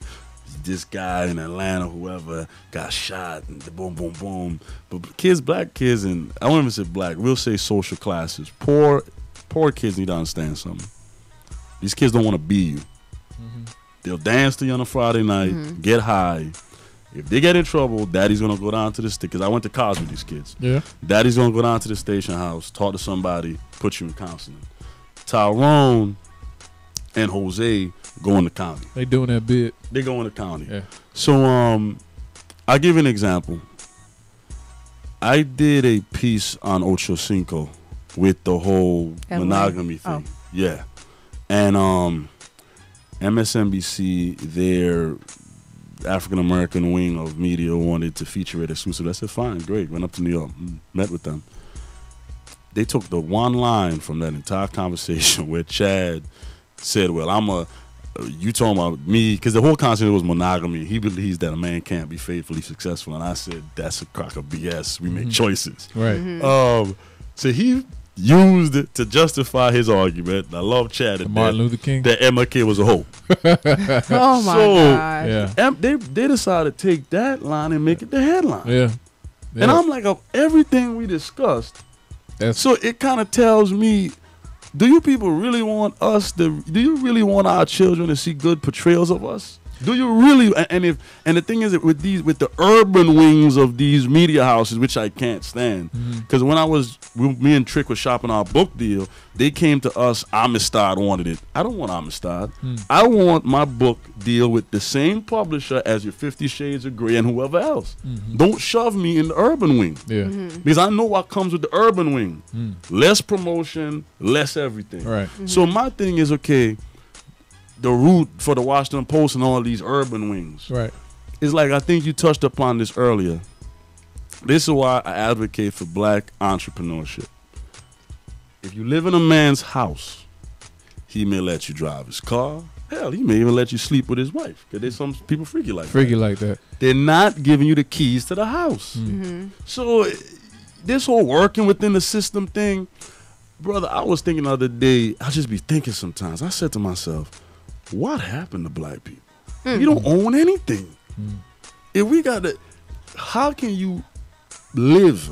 this guy in Atlanta, whoever got shot, and the boom, boom, boom. But kids, black kids, and I won't even say black, we'll say social classes. Poor kids need to understand something. These kids don't want to be you. Mm-hmm. They'll dance to you on a Friday night, get high. If they get in trouble, daddy's going to go down to the station. Because I went to college with these kids. Yeah. Daddy's going to go down to the station house, talk to somebody, put you in counseling. Tyrone and Jose go in the county. They doing that bit. They go in the county. Yeah. So I'll give you an example. I did a piece on Ocho Cinco with the whole monogamy thing. Oh. Yeah. And MSNBC, their African-American wing of media, wanted to feature it exclusively. I said, fine, great. Went up to New York, met with them. They took the one line from that entire conversation where Chad said, well, you talking about me, because the whole concept was monogamy. He believes that a man can't be faithfully successful. And I said, that's a crock of BS. We make choices. Right. Mm-hmm. So he used it to justify his argument. I love Chad. Martin Luther King. That MLK was a hoe. Oh my God. Yeah. They decided to take that line and make it the headline. Yeah. And I'm like, of everything we discussed, so it kind of tells me, do you people really want do you really want our children to see good portrayals of us? Do you really? And the thing is that with the urban wings of these media houses, which I can't stand, because when me and Trick was shopping our book deal, they came to us. Amistad wanted it. I don't want Amistad. I want my book deal with the same publisher as your 50 Shades of Grey and whoever else. Don't shove me in the urban wing. Yeah. Because I know what comes with the urban wing. Less promotion, less everything. Right. So my thing is, okay, the route for the Washington Post and all these urban wings. Right. It's like, I think you touched upon this earlier. This is why I advocate for black entrepreneurship. If you live in a man's house, he may let you drive his car. Hell, he may even let you sleep with his wife. Because there's some people freaky like that. They're not giving you the keys to the house. So this whole working within the system thing, brother, I was thinking the other day, I just be thinking sometimes. I said to myself, what happened to black people? We don't own anything. If we got to, how can you live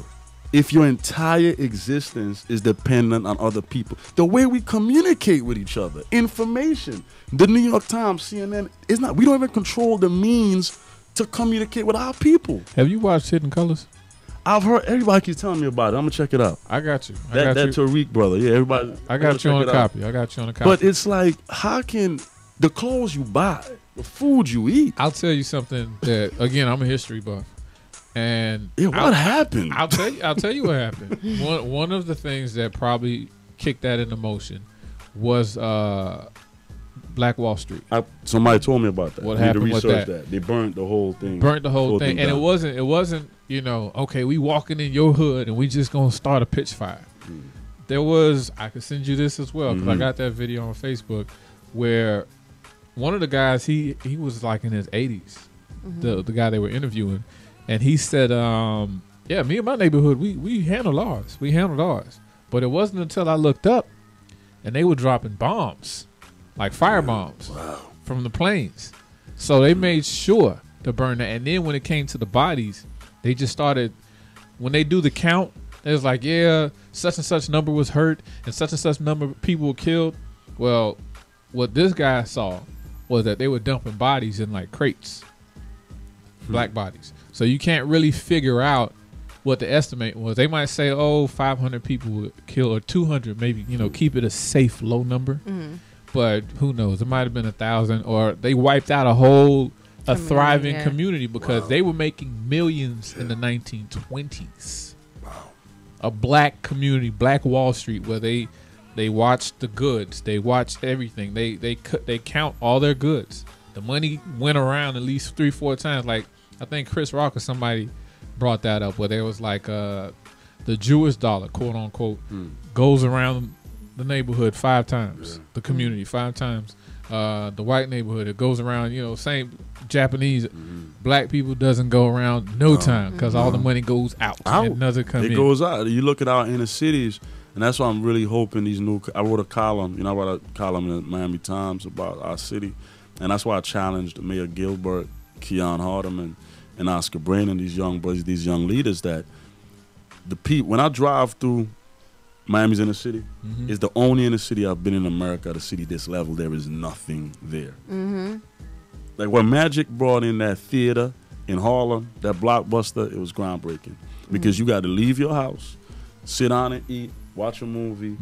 if your entire existence is dependent on other people? The way we communicate with each other, information, the New York Times, CNN, it's not. We don't even control the means to communicate with our people. Have you watched Hidden Colors? I've heard everybody keeps telling me about it. I'm gonna check it out. I got you. That Tariq brother, yeah, everybody. I got you on a copy. But it's like, how can the clothes you buy, the food you eat? I'll tell you something that, again, I'm a history buff, and what happened? I'll tell you what happened. One of the things that probably kicked that into motion was Black Wall Street. Somebody told me about that. What happened with that? They burnt the whole thing. And it wasn't. You know, okay, we walking in your hood and we just gonna start a pitch fire. There was, I could send you this as well because I got that video on Facebook where one of the guys, he was like in his 80s, the guy they were interviewing, and he said, yeah, me and my neighborhood, we handled ours. But it wasn't until I looked up and they were dropping bombs, like fire bombs from the planes. So they made sure to burn that. And then when it came to the bodies, they just started, when they do the count, it was like, yeah, such and such number was hurt and such number of people were killed. Well, what this guy saw was that they were dumping bodies in like crates, black bodies. So you can't really figure out what the estimate was. They might say, 500 people were killed or 200, maybe, keep it a safe low number. but who knows? It might have been 1,000, or they wiped out a thriving community because they were making millions in the 1920s. Wow. A black community, Black Wall Street, where they watched the goods, they watched everything, they count all their goods. The money went around at least 3-4 times. Like I think Chris Rock or somebody brought that up, where there was like the Jewish dollar, quote unquote, goes around the neighborhood 5 times, the community 5 times. The white neighborhood, it goes around, same Japanese, black people doesn't go around no time because all the money goes out. And doesn't come in. It goes out. You look at our inner cities, and that's why I'm really hoping these I wrote a column, I wrote a column in the Miami Times about our city, and that's why I challenged Mayor Gilbert, Keon Hardeman, and Oscar Brain, these young boys, these young leaders, that the people, when I drive through Miami's inner city, is the only inner city I've been in America, the city this level, there is nothing there. Like when Magic brought in that theater in Harlem, that Blockbuster, it was groundbreaking. Because you got to leave your house, sit down and eat, watch a movie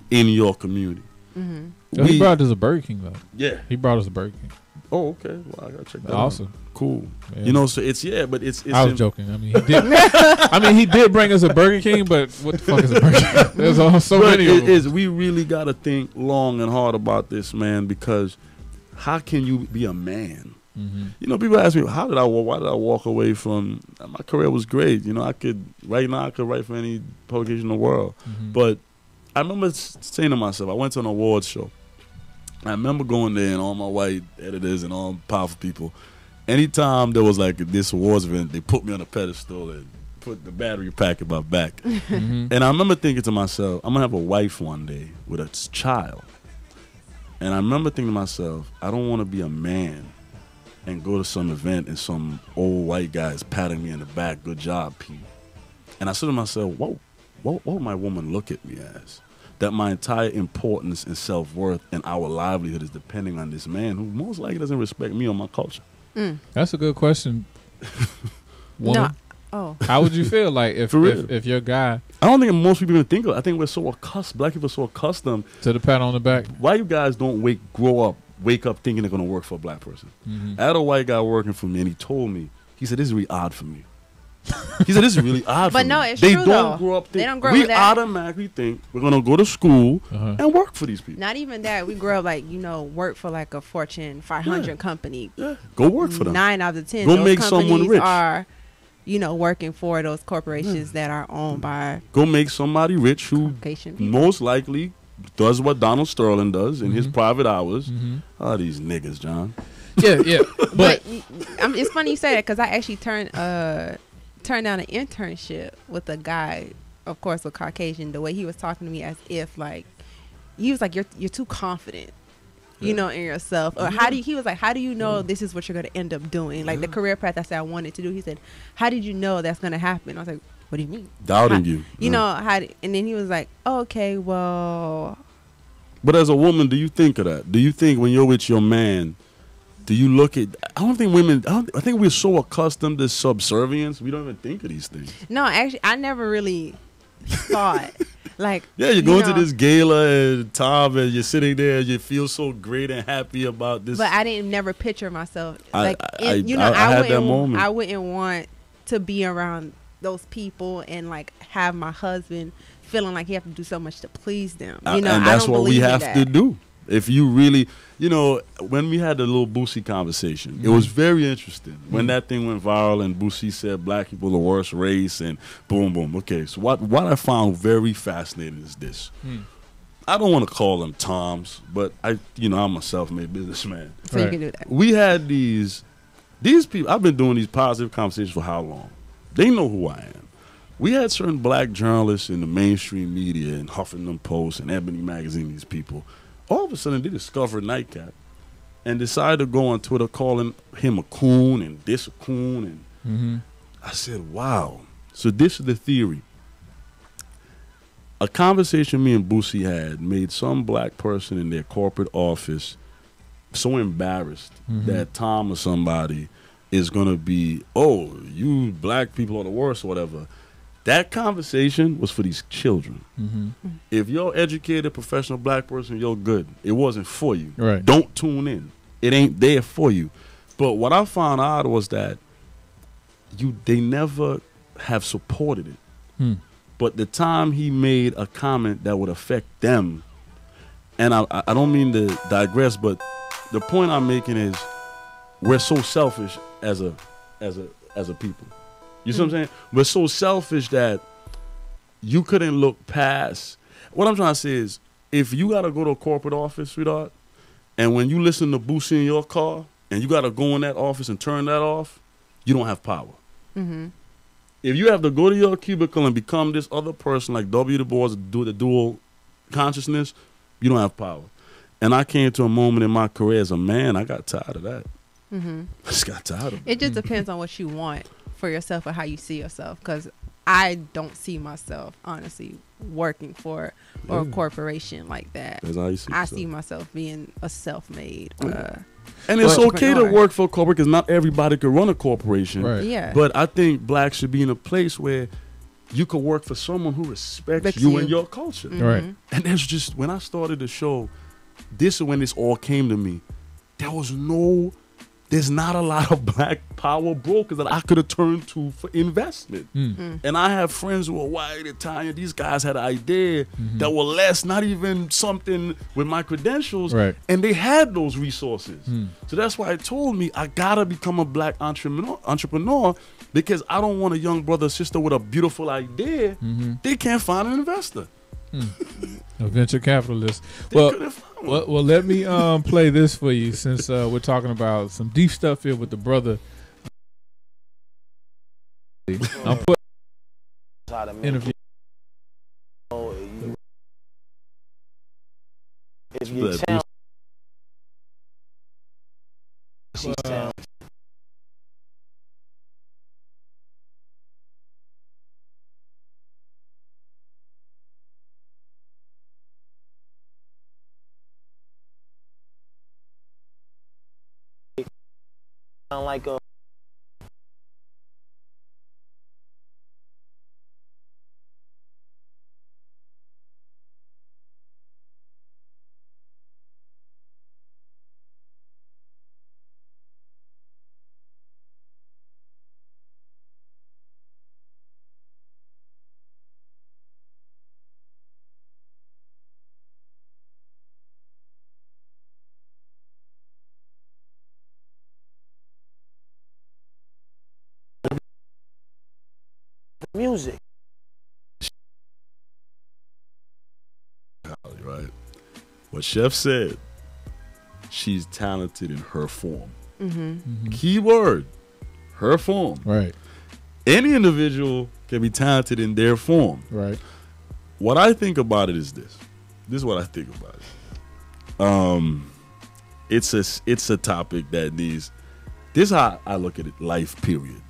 in your community. He brought us a Burger King, though. Yeah. He brought us a Burger King. Oh, okay. Well, I got to check that awesome. out. Cool. Yeah. So it's, but it's I was joking. I mean, he did. He did bring us a Burger King, but what the fuck is a Burger King? There's so many of them. We really got to think long and hard about this, man, because how can you be a man? People ask me, why did I walk away from, my career was great. I could write for any publication in the world. But I remember saying to myself, I went to an awards show. I remember going there and all my white editors and all powerful people, anytime there was like this awards event, they put me on a pedestal and put the battery pack in my back. And I remember thinking to myself, I'm going to have a wife one day with a child. And I remember thinking to myself, I don't want to be a man and go to some event and some old white guy is patting me in the back, good job, Pete. And I said to myself, what would my woman look at me as? That my entire importance and self-worth and our livelihood is depending on this man who most likely doesn't respect me or my culture. That's a good question. No. Oh. How would you feel like if your guy? I don't think most people even think of it. I think we're so accustomed. Black people are so accustomed to the pat on the back. Why you guys don't wake up thinking they're gonna work for a black person? I had a white guy working for me, and he told me, he said, "This is really odd for me." He said, "This is really odd." But for no, me. it's they true don't though. grow up. They don't grow we up with that. automatically think we're gonna go to school and work for these people. Not even that. We grow up work for like a Fortune 500 company. Yeah, go work for them. 9 out of 10. Go those make someone rich. Are, working for those corporations that are owned by. Go make somebody rich who most likely does what Donald Sterling does in his private hours. These niggas, John. Yeah. But it's funny you say that because I actually turned down an internship with a guy, of course, a Caucasian. The way he was talking to me, as if he was like, you're too confident, in yourself. Or he was like, how do you know this is what you're going to end up doing? Like the career path I said I wanted to do. He said, how did you know that's going to happen? I was like, what do you mean? Doubting you. And then he was like, oh, okay, well. But as a woman, do you think of that? Do you think when you're with your man, do you look at, I think we're so accustomed to subservience, we don't even think of these things. No, actually, I never really thought. You're going to this gala and Tom, and you're sitting there, and you feel so great and happy about this. But I didn't never picture myself. I had that moment. I wouldn't want to be around those people and have my husband feeling like he have to do so much to please them. And that's what we have to do. If you really, when we had the little Boosie conversation, it was very interesting. When that thing went viral and Boosie said black people are the worst race and boom, boom. Okay, so what I found very fascinating is this. I don't want to call them Toms, but I'm a self-made businessman. So you can do that. We had these people, I've been doing these positive conversations for how long? They know who I am. We had certain black journalists in the mainstream media and Huffington Post and Ebony Magazine, these people. All of a sudden, they discovered Nightcap and decided to go on Twitter calling him a coon and this a coon. And I said, wow. So this is the theory. A conversation me and Boosie had made some black person in their corporate office so embarrassed that Tom or somebody is going to be, oh, you black people are the worst or whatever, That conversation was for these children. Mm-hmm. If you're an educated, professional black person, you're good. It wasn't for you. Right. Don't tune in. It ain't there for you. But what I found out was that they never have supported it. Hmm. But the time he made a comment that would affect them, and I don't mean to digress, but the point I'm making is we're so selfish as a people. You see what I'm saying? We're so selfish that you couldn't look past. What I'm trying to say is, if you got to go to a corporate office, sweetheart, and when you listen to Boosie in your car, and you got to go in that office and turn that off, you don't have power. Mm-hmm. If you have to go to your cubicle and become this other person like W. Du Bois, do the dual consciousness, you don't have power. And I came to a moment in my career as a man, I got tired of that. Mm-hmm. I just got tired of it. It just depends on what you want for yourself or how you see yourself. Because I don't see myself, honestly, working for a corporation like that. That's how you see I yourself. see myself being a self-made. And it's okay to entrepreneur. work for a corporate because not everybody could run a corporation. Right. Yeah. But I think blacks should be in a place where you could work for someone who respects Respects you you. and your culture. Mhm. Right. And there's just, when I started the show, this is when this all came to me. There's not a lot of black power brokers that I could have turned to for investment. And I have friends who are white, Italian. These guys had an idea that were less, not even something with my credentials. Right. And they had those resources. So that's why it told me I got to become a black entrepreneur because I don't want a young brother or sister with a beautiful idea. They can't find an investor. A venture capitalist. They couldn't find one. Well, let me play this for you since we're talking about some deep stuff here with the brother. I'm putting interview. If you challenge, she sounds. Sound like a music. Right. What Chef said, she's talented in her form. Key word, her form. Right. Any Any individual can be talented in their form. right. What I think about it is this. This is what I think about it. It's a topic that needs. This is how I look at it. Life, period.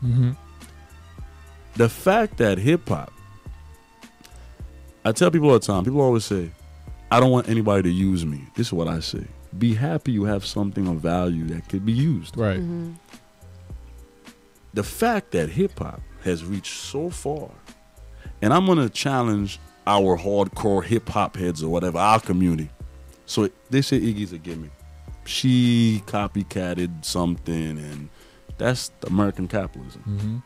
The fact that hip hop. I tell people all the time. People always say, "I don't want anybody to use me." This is what I say. Be happy you have something of value that could be used. Right. The fact that hip hop has reached so far, and I'm gonna challenge our hardcore hip hop heads or whatever, our community. So they say Iggy's a gimmick. She copycatted something, and that's American capitalism.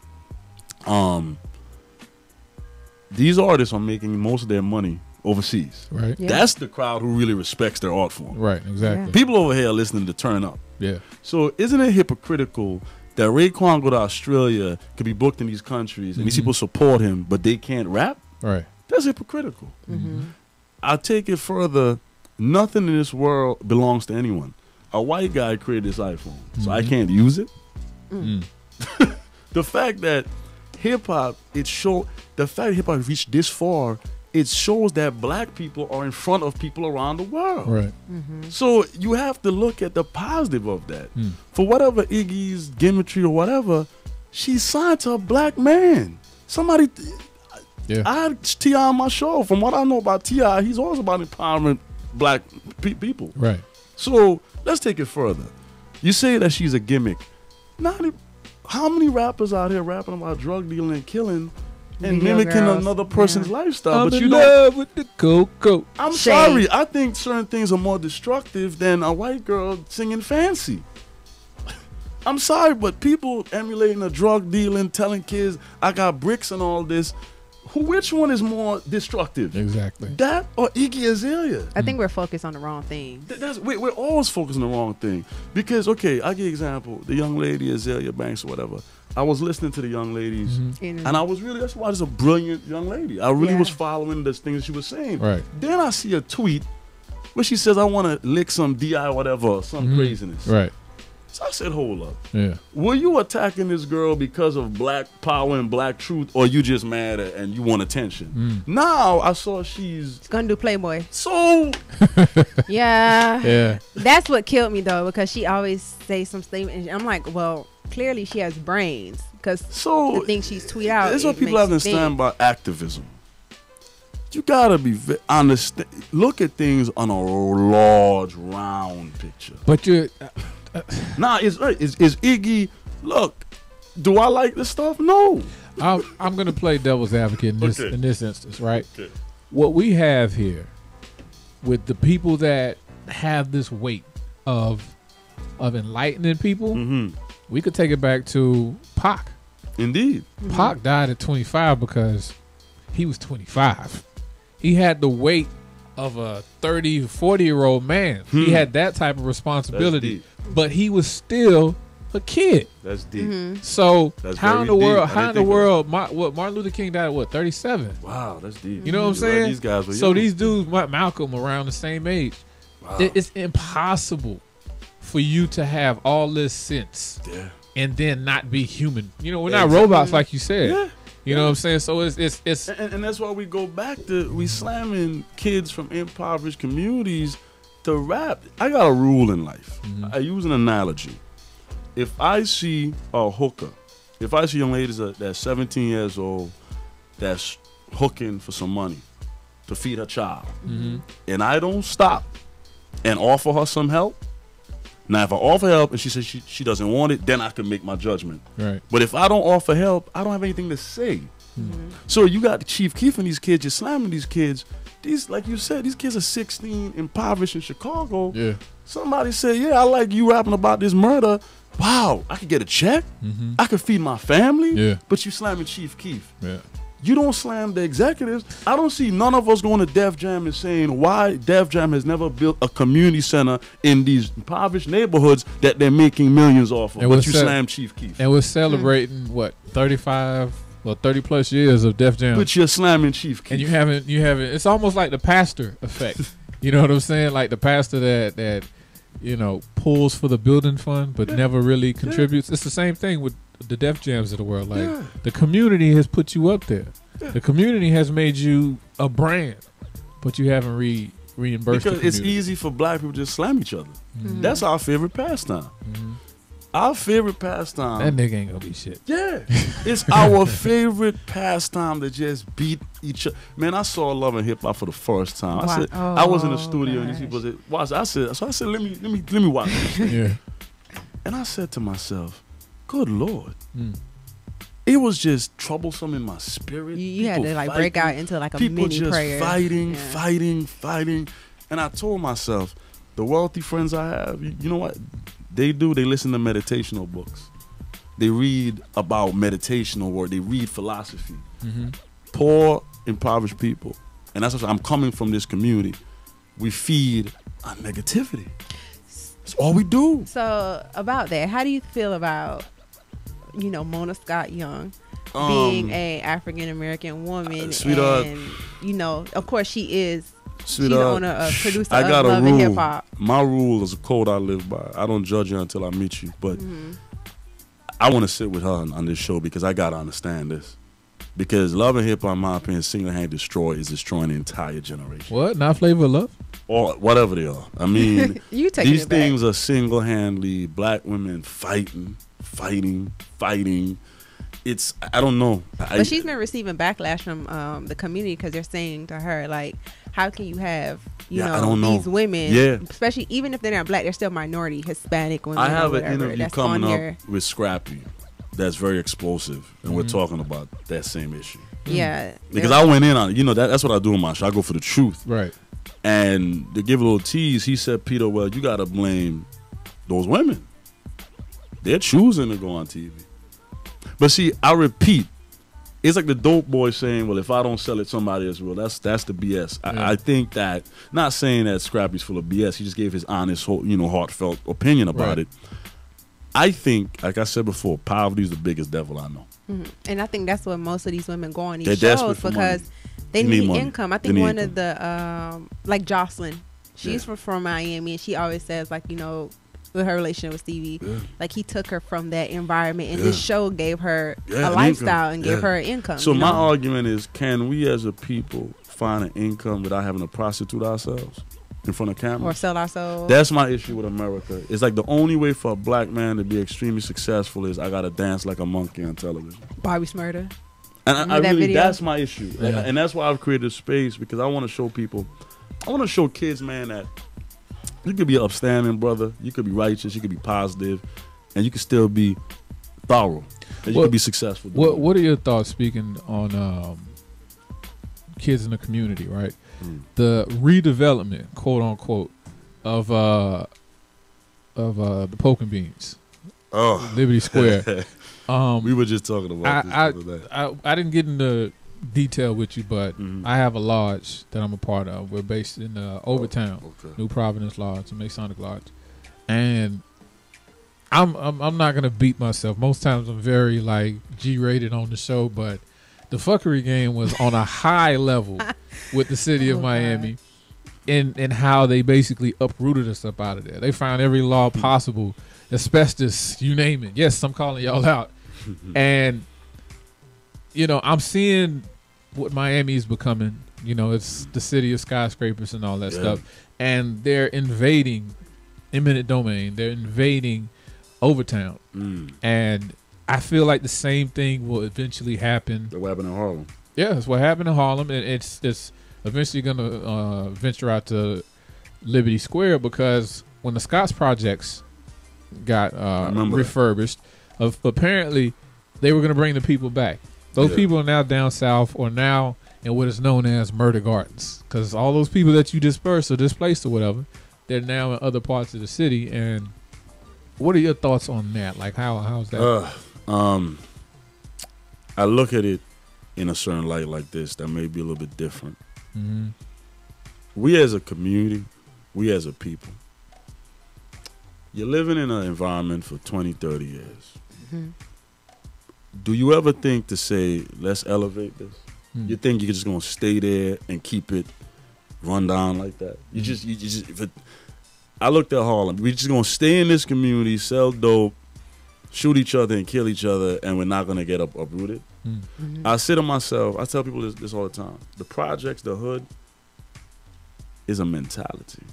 These artists are making most of their money overseas. Right. Yeah. That's the crowd who really respects their art form. Right. Exactly. People over here are listening to Turn Up. Yeah. So isn't it hypocritical that Raekwon go to Australia, could be booked in these countries, and these people support him, but they can't rap? Right. That's hypocritical. I take it further. Nothing in this world belongs to anyone. A white guy created this iPhone, so I can't use it. The fact that hip hop, the fact hip hop reached this far, it shows that black people are in front of people around the world. Right. So you have to look at the positive of that. For whatever Iggy's gimmickry or whatever, she's signed to a black man. Somebody, Yeah. I had T.I. on my show. From what I know about T.I., he's always about empowering black people. Right. So let's take it further. You say that she's a gimmick. How many rappers out here rapping about drug dealing and killing and Video mimicking girls. another person's Yeah. lifestyle. I'm But in you don't. love with the cocoa. I'm Shade. sorry. I think certain things are more destructive than a white girl singing fancy. I'm sorry, but people emulating a drug dealing, telling kids I got bricks and all this. Which one is more destructive? Exactly. That or Iggy Azalea? I think we're focused on the wrong thing. We're always focused on the wrong thing. Because, okay, I'll give you an example. The young lady, Azalea Banks or whatever. I was listening to the young ladies, and I was really, that's why she's a brilliant young lady. I really Yeah. was following the things she was saying. Right. Then I see a tweet where she says, I want to lick some DI whatever, or some craziness. Right. So I said, hold up. Yeah. Were you attacking this girl because of black power and black truth, or you just mad at and you want attention? Now I saw she's It's gonna do Playboy. so Yeah. Yeah. That's what killed me though, because she always say some statement. And I'm like, well, clearly she has brains, because the things she's tweet out. That's what it people makes have to you think. understand about activism. You gotta be understand. Look at things on a large, round picture. But you're Nah, it's right. Is Iggy? Look, do I like this stuff? No. I'm going to play devil's advocate Okay. in this instance, right? Okay. What we have here with the people that have this weight of enlightening people, we could take it back to Pac. Indeed. Pac died at 25 because he was 25. He had the weight of a 30, 40-year-old man. He had that type of responsibility, deep. but he was still a kid. That's deep. So That's how in very the world? deep. I How in didn't the think of world? What Martin Luther King died at what? 37. Wow, that's deep. You know what I'm You're right, saying? these guys were So young. these dudes, Malcolm, around the same age. Wow. It's impossible for you to have all this sense Yeah. and then not be human. You know, we're not robots like you said. Yeah. You know what I'm saying? So it's And that's why we go back to we slamming kids from impoverished communities to rap. I got a rule in life. I use an analogy. If I see a hooker, if I see young ladies that's 17 years old that's hooking for some money to feed her child, and I don't stop and offer her some help. Now, if I offer help and she says she doesn't want it, then I can make my judgment. right. But if I don't offer help, I don't have anything to say. So you got Chief Keef and these kids, you're slamming these kids. These, like you said, these kids are 16, impoverished in Chicago. Yeah. Somebody said, yeah, I like you rapping about this murder. Wow, I could get a check. I could feed my family. Yeah. But you slamming Chief Keef. Yeah. You don't slam the executives. I don't see none of us going to Def Jam and saying why Def Jam has never built a community center in these impoverished neighborhoods that they're making millions off of. And But you slam Chief Keef. And we're celebrating what 35 or 30 plus years of Def Jam. But you're slamming Chief Keef. And you haven't. It's almost like the pastor effect. You know what I'm saying? Like the pastor that pulls for the building fund but never really contributes. It's the same thing with the Def Jams of the world. Like the community has put you up there. The community has made you a brand, but you haven't reimbursed. Because the it's community. easy for black people to just slam each other. That's our favorite pastime. Our favorite pastime. That nigga ain't gonna be shit. Yeah, it's our favorite pastime to just beat each other. Man, I saw Love and Hip Hop for the first time. I Wow. said I was in the Oh, studio and these gosh. people said, "Watch." I said, let me watch this. Yeah. And I said to myself, "Good Lord." It was just troublesome in my spirit. You had People to like break fighting. out into like a People mini just prayer. fighting, Yeah. fighting. And I told myself, the wealthy friends I have, you know what they do? They listen to meditational books. They read about meditational work. They read philosophy. Poor, impoverished people. And that's what I'm coming from this community. We feed on negativity. That's all we do. So about that, how do you feel about Mona Scott Young being a African American woman, sweetheart. and of course she is. Sweetheart, She's the owner, producer I of got a Love and rule. Hip Hop. My rule is a code I live by. I don't judge you until I meet you. But I want to sit with her on this show because I got to understand this. Because Love and Hip Hop, in my opinion, single-handed is destroying the entire generation. What? Not Flavor of Love? Or whatever they are. I mean, You taking these it back. things are single-handedly black women fighting. It's, I don't know. But she's been receiving backlash from the community because they're saying to her, like, how can you have, I don't know. these women, Yeah. especially even if they're not black, they're still minority, Hispanic women. I have or an whatever, interview that's on coming here. up with Scrappy that's very explosive, and we're talking about that same issue. Yeah. Because I went in on it. You know, that's what I do in my show. I go for the truth. Right. And to give a little tease, he said, Peter, well, you got to blame those women. They're choosing to go on TV. But see, I repeat, it's like the dope boy saying, well, if I don't sell it, somebody else will. That's the BS. Yeah. I think that, not saying that Scrappy's full of BS. He just gave his honest, heartfelt opinion about it. I think, like I said before, poverty is the biggest devil I know. And I think that's what most of these women go on They're these shows desperate for because money. they need need money. income. I They think need one income. of the like Jocelyn, she's from Miami, and she always says like, you know, with her relationship with Stevie, like he took her from that environment, and this show gave her a an lifestyle income. and gave her an income. So you my know? argument is, can we as a people find an income without having to prostitute ourselves in front of camera? Or sell our souls. That's my issue with America. It's like the only way for a black man to be extremely successful is I gotta dance like a monkey on television. Bobby Smurda. And Remember that video? that's my issue. Yeah. And that's why I've created a space, because I want to show people, I want to show kids, man, that you could be an upstanding brother, you could be righteous, you could be positive, and you could still be thorough. And you could be successful. What are your thoughts, speaking on kids in the community, right? The redevelopment, quote unquote, of the Poking Beans, Liberty Square. We were just talking about this the other day. I didn't get into detail with you, but I have a lodge that I'm a part of. We're based in Overtown, New Providence Lodge, a Masonic lodge, and I'm not gonna beat myself. Most times I'm very like G-rated on the show, but the fuckery game was on a high level with the city of Miami, in how they basically uprooted us up out of there. They found every law possible, asbestos, you name it. Yes, I'm calling y'all out. And you know, I'm seeing what Miami is becoming. You know, it's the city of skyscrapers and all that stuff. And they're invading eminent domain. They're invading Overtown. And I feel like the same thing will eventually happen. What happened in Harlem? Yeah, that's what happened in Harlem. And it's eventually going to venture out to Liberty Square, because when the Scotts projects got refurbished, apparently they were going to bring the people back. Those people are now down south, or now in what is known as Murder Gardens, because all those people that you dispersed or displaced or whatever, they're now in other parts of the city. And what are your thoughts on that? Like, how's that? I look at it in a certain light like this that may be a little bit different. We as a community, we as a people, you're living in an environment for 20, 30 years. Do you ever think to say, let's elevate this? You think you're just going to stay there and keep it run down like that? You just I looked at Harlem. We're just going to stay in this community, sell dope, shoot each other and kill each other, and we're not going to get uprooted. I say to myself, I tell people this all the time, the projects, the hood, is a mentality.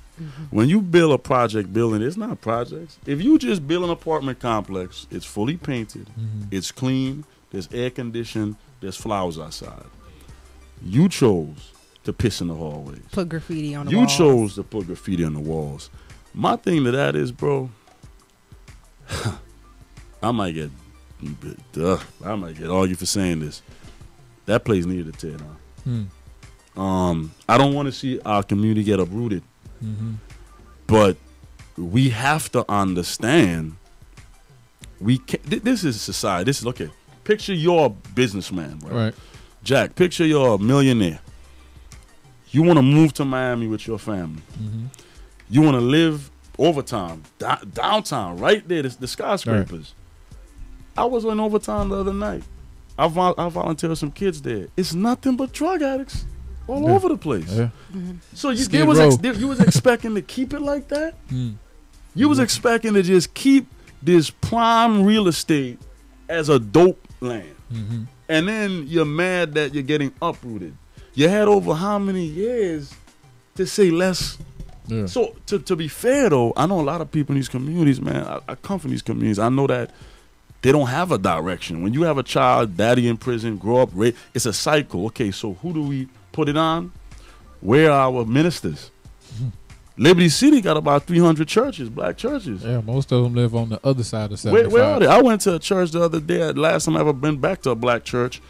When you build a project building, it's not projects. If you just build an apartment complex, it's fully painted, it's clean, there's air conditioned, there's flowers outside. You chose to piss in the hallways. Put graffiti on the You walls. chose to put graffiti on the walls. My thing to that is, bro, I might get argued for saying this. That place needed to tear down. I don't want to see our community get uprooted, but we have to understand we can't. This is society. This is okay. Picture you're a businessman, right? Jack, picture you're a millionaire. You want to move to Miami with your family. You want to live Overtown, downtown, right there, the skyscrapers. I was in Overtown the other night. I volunteered some kids there. It's nothing but drug addicts all over the place. So you was expecting to keep it like that? You was expecting to just keep this prime real estate as a dope land. And then you're mad that you're getting uprooted. You had over how many years to say less? So to be fair though, I know a lot of people in these communities, man. I come from these communities. I know that they don't have a direction. When you have a child, daddy in prison, grow up, it's a cycle. Okay, so who do we put it on? Where are our ministers? Liberty City got about 300 churches, black churches. Yeah, most of them live on the other side of 75. Where are they? I went to a church the other day. Last time I ever been back to a black church.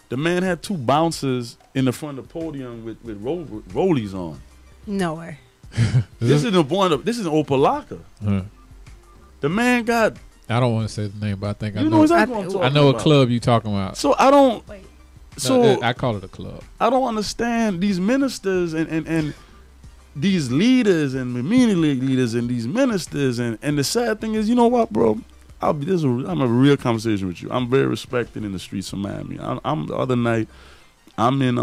The man had 2 bouncers in the front of the podium with rollies on. No way. This is Opalaka. Huh. The man got. I don't want to say the name, but I think I You know. know exactly what I'm talking I know about. a club you talking about. So I don't. Wait. So I call it a club. I don't understand these ministers and these leaders and community league leaders and these ministers and the sad thing is, you know what, bro? I'm a real conversation with you. I'm very respected in the streets of Miami. I'm the other night. I'm in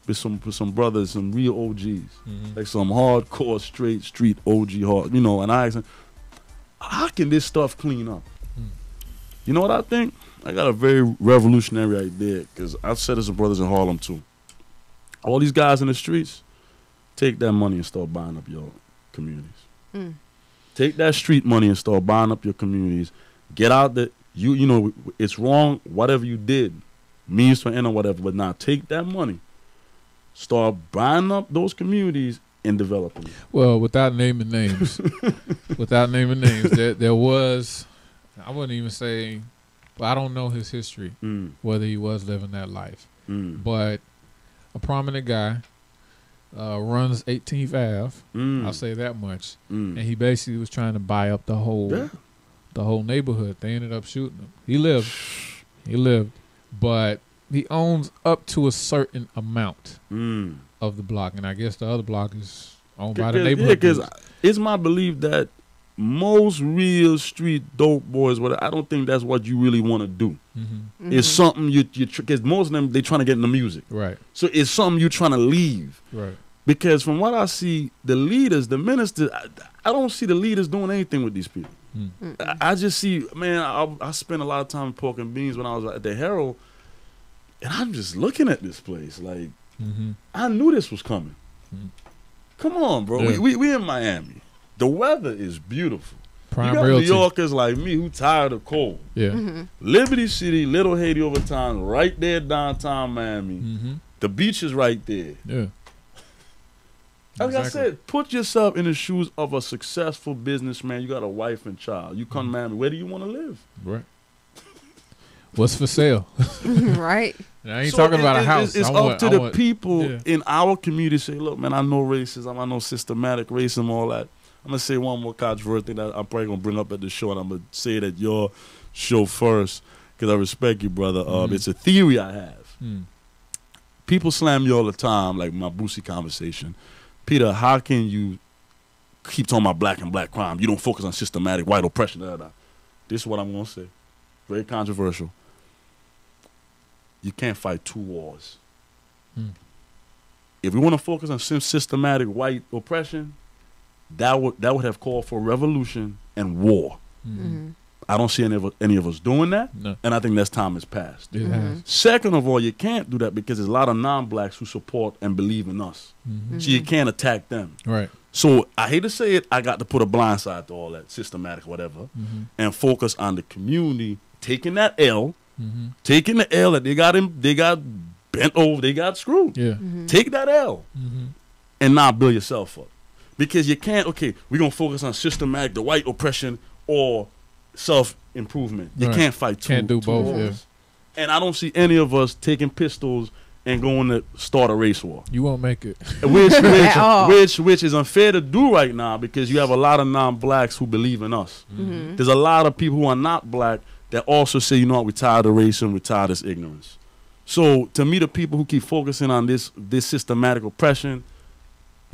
with some brothers, some real OGs, like some hardcore straight street OG hard, you know. And I asked them, how can this stuff clean up? You know what I think? I got a very revolutionary idea because I've said this to brothers in Harlem too. All these guys in the streets, take that money and start buying up your communities. Take that street money and start buying up your communities. Get out there. You know it's wrong. Whatever you did, means to end or whatever. But now take that money, start buying up those communities and developing them. Well, without naming names, there was, I wouldn't even say, but I don't know his history, whether he was living that life. But a prominent guy runs 18th Ave. I'll say that much. And he basically was trying to buy up the whole neighborhood. They ended up shooting him. He lived, but he owns up to a certain amount of the block, and I guess the other block is owned by the neighborhood. Yeah, because it's my belief that most real street dope boys, I don't think that's what you really want to do. It's something you because most of them they trying to get in the music, right? So it's something you're trying to leave, right? Because from what I see, the leaders, the ministers, I don't see the leaders doing anything with these people. I just see, man, I spent a lot of time in pork and beans when I was at the Herald, and I'm just looking at this place like I knew this was coming. Come on, bro. Yeah. We in Miami. The weather is beautiful. Prime you got realty. New Yorkers like me who tired of cold. Yeah. Liberty City, Little Haiti over time, right there downtown Miami. The beach is right there. Yeah. Like I Exactly. said, put yourself in the shoes of a successful businessman. You got a wife and child. You come to Miami. Where do you want to live? Right. What's for sale? Right. And I ain't talking about a house. It's I up want- to I the want- people yeah. in our community say, look, man, I know racism. I know systematic racism, all that. I'm going to say one more controversial thing that I'm probably going to bring up at the show, and I'm going to say it at your show first because I respect you, brother. It's a theory I have. People slam you all the time, like my Boosie conversation. Peter, how can you keep talking about black and black crime? You don't focus on systematic white oppression. This is what I'm going to say. Very controversial. You can't fight 2 wars. If we want to focus on systematic white oppression, that would have called for revolution and war. I don't see any of us doing that, No. and I think that time has passed. It has. Second of all, you can't do that because there's a lot of non-blacks who support and believe in us. So you can't attack them. Right. So I hate to say it, I got to put a blind side to all that systematic whatever and focus on the community taking that L, taking the L that they got bent over, they got screwed. Yeah. Take that L and now build yourself up. Because you can't, we're going to focus on systematic, the white oppression, or self-improvement. You Right. can't fight two. Can't do two both, wars. And I don't see any of us taking pistols and going to start a race war. You won't make it. Which is unfair to do right now because you have a lot of non-blacks who believe in us. There's a lot of people who are not black that also say, you know what, we're tired of racism, we're tired of this ignorance. So to me, the people who keep focusing on this systematic oppression,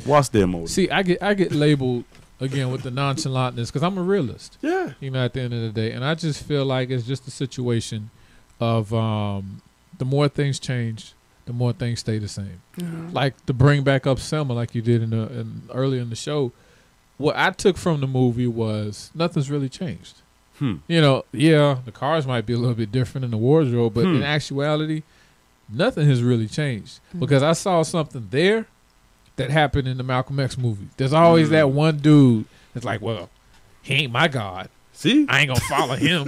what's their motive? See, I get labeled again with the nonchalantness because I'm a realist. Yeah. You know, at the end of the day, and I just feel like it's just a situation of the more things change, the more things stay the same. Like to bring back up Selma, like you did earlier in the show. What I took from the movie was nothing's really changed. You know, yeah, the cars might be a little bit different in the wardrobe, but in actuality, nothing has really changed because I saw something there that happened in the Malcolm X movie. There's always that one dude that's like, well, he ain't my God. See? I ain't gonna follow him.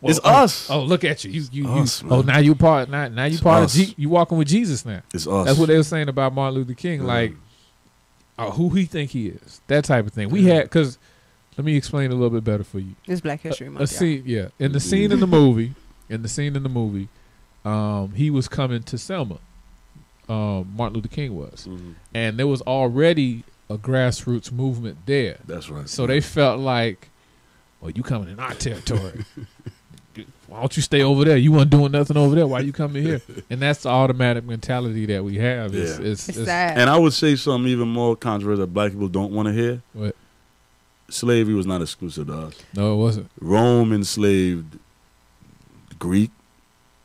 Well, It's us. Oh, look at you. You Us, oh, man. now you part. Now you part us. of. You walking with Jesus now. It's us. That's what they were saying about Martin Luther King. Like, who he think he is. That type of thing. We had because. Let me explain a little bit better for you. It's Black History A Month. scene, in the scene in the movie. he was coming to Selma. Martin Luther King was, and there was already a grassroots movement there. That's right. So they felt like, well, you coming in our territory. Why don't you stay over there? You weren't doing nothing over there. Why you coming here? And that's the automatic mentality that we have. It's sad. And I would say something even more controversial that black people don't want to hear. What? Slavery was not exclusive to us. No, it wasn't. Rome enslaved Greek,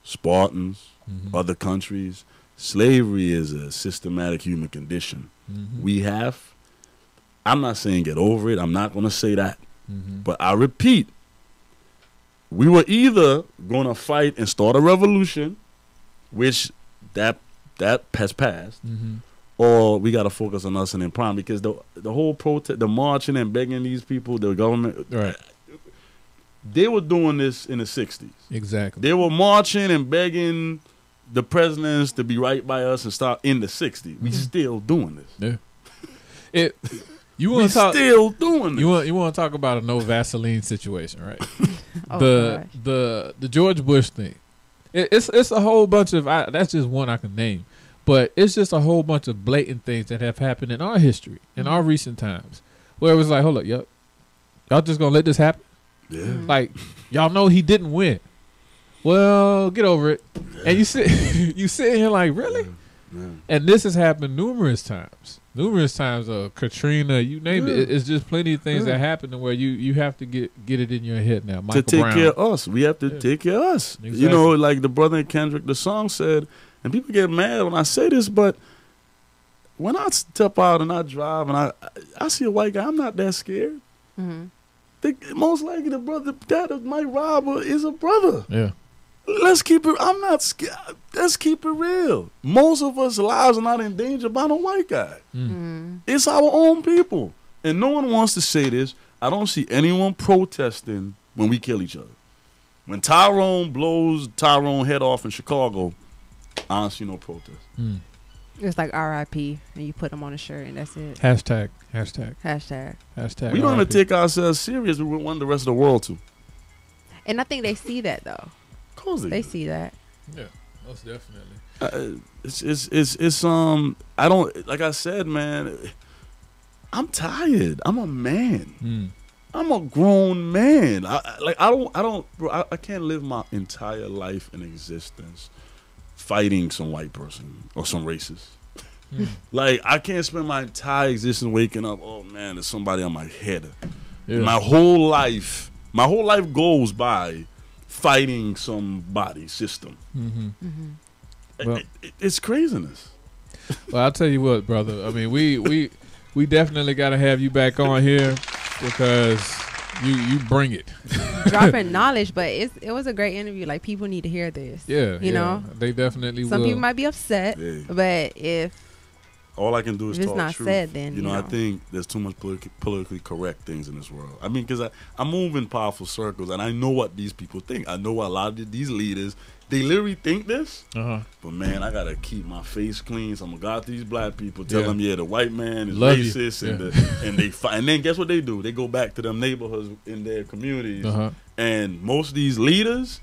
Spartans, other countries. Slavery is a systematic human condition. We have. I'm not saying get over it. I'm not going to say that. But I repeat, we were either going to fight and start a revolution, which that has passed, or we got to focus on us and in prime, because the whole protest, the marching and begging these people, the government, Right. they were doing this in the 60s. Exactly. They were marching and begging the presidents to be right by us and start in the 60s. We still doing this. Yeah. You We want to talk? still doing this. You want to talk about a no Vaseline situation, right? Oh, the George Bush thing. It's a whole bunch of that's just one I can name, but it's just a whole bunch of blatant things that have happened in our history, in our recent times, where it was like, hold up, y'all just gonna let this happen? Yeah. Like, y'all know he didn't win. Well, get over it. And you sit here like, really? Yeah. And this has happened numerous times. Katrina, you name it. It's just plenty of things that happen to where you have to get it in your head now. Michael To take Brown. care of us. We have to take care of us. Exactly. You know, like the brother in Kendrick, the song said, and people get mad when I say this, but when I step out and I drive and I see a white guy, I'm not that scared. Most likely the brother that might rob her is a brother. Yeah. Let's keep it. I'm not scared. Let's keep it real. Most of us lives are not in danger by no white guy. It's our own people. And no one wants to say this. I don't see anyone protesting when we kill each other. When Tyrone blows Tyrone head off in Chicago, I don't see no protest. It's like R.I.P. and you put them on a shirt and that's it. Hashtag. We don't even RIP. take ourselves serious. We want the rest of the world to. And I think they see that though. Of course They see that. Yeah, most definitely. It's I don't, like I said, man, I'm tired. I'm a man. I'm a grown man. I can't live my entire life in existence fighting some white person or some racist. Like, I can't spend my entire existence waking up, oh man, there's somebody on my head. Yeah. My whole life goes by fighting somebody's system. Well, It's craziness. Well, I'll tell you what, brother. I mean, we definitely got to have you back on here because you bring it. Dropping knowledge, but it was a great interview. Like, people need to hear this. Yeah, you know, they definitely will. some people might be upset, Yeah. but if All I can do is it's talk not truth. said, then you know, I think there's too much politically correct things in this world. I mean, because I move in powerful circles, and I know what these people think. I know what a lot of these leaders, they literally think this. But man, I gotta keep my face clean. So I'm gonna go out to these black people, tell them, the white man is Love racist, you. and they fight. And then guess what they do? They go back to them neighborhoods in their communities, and most of these leaders,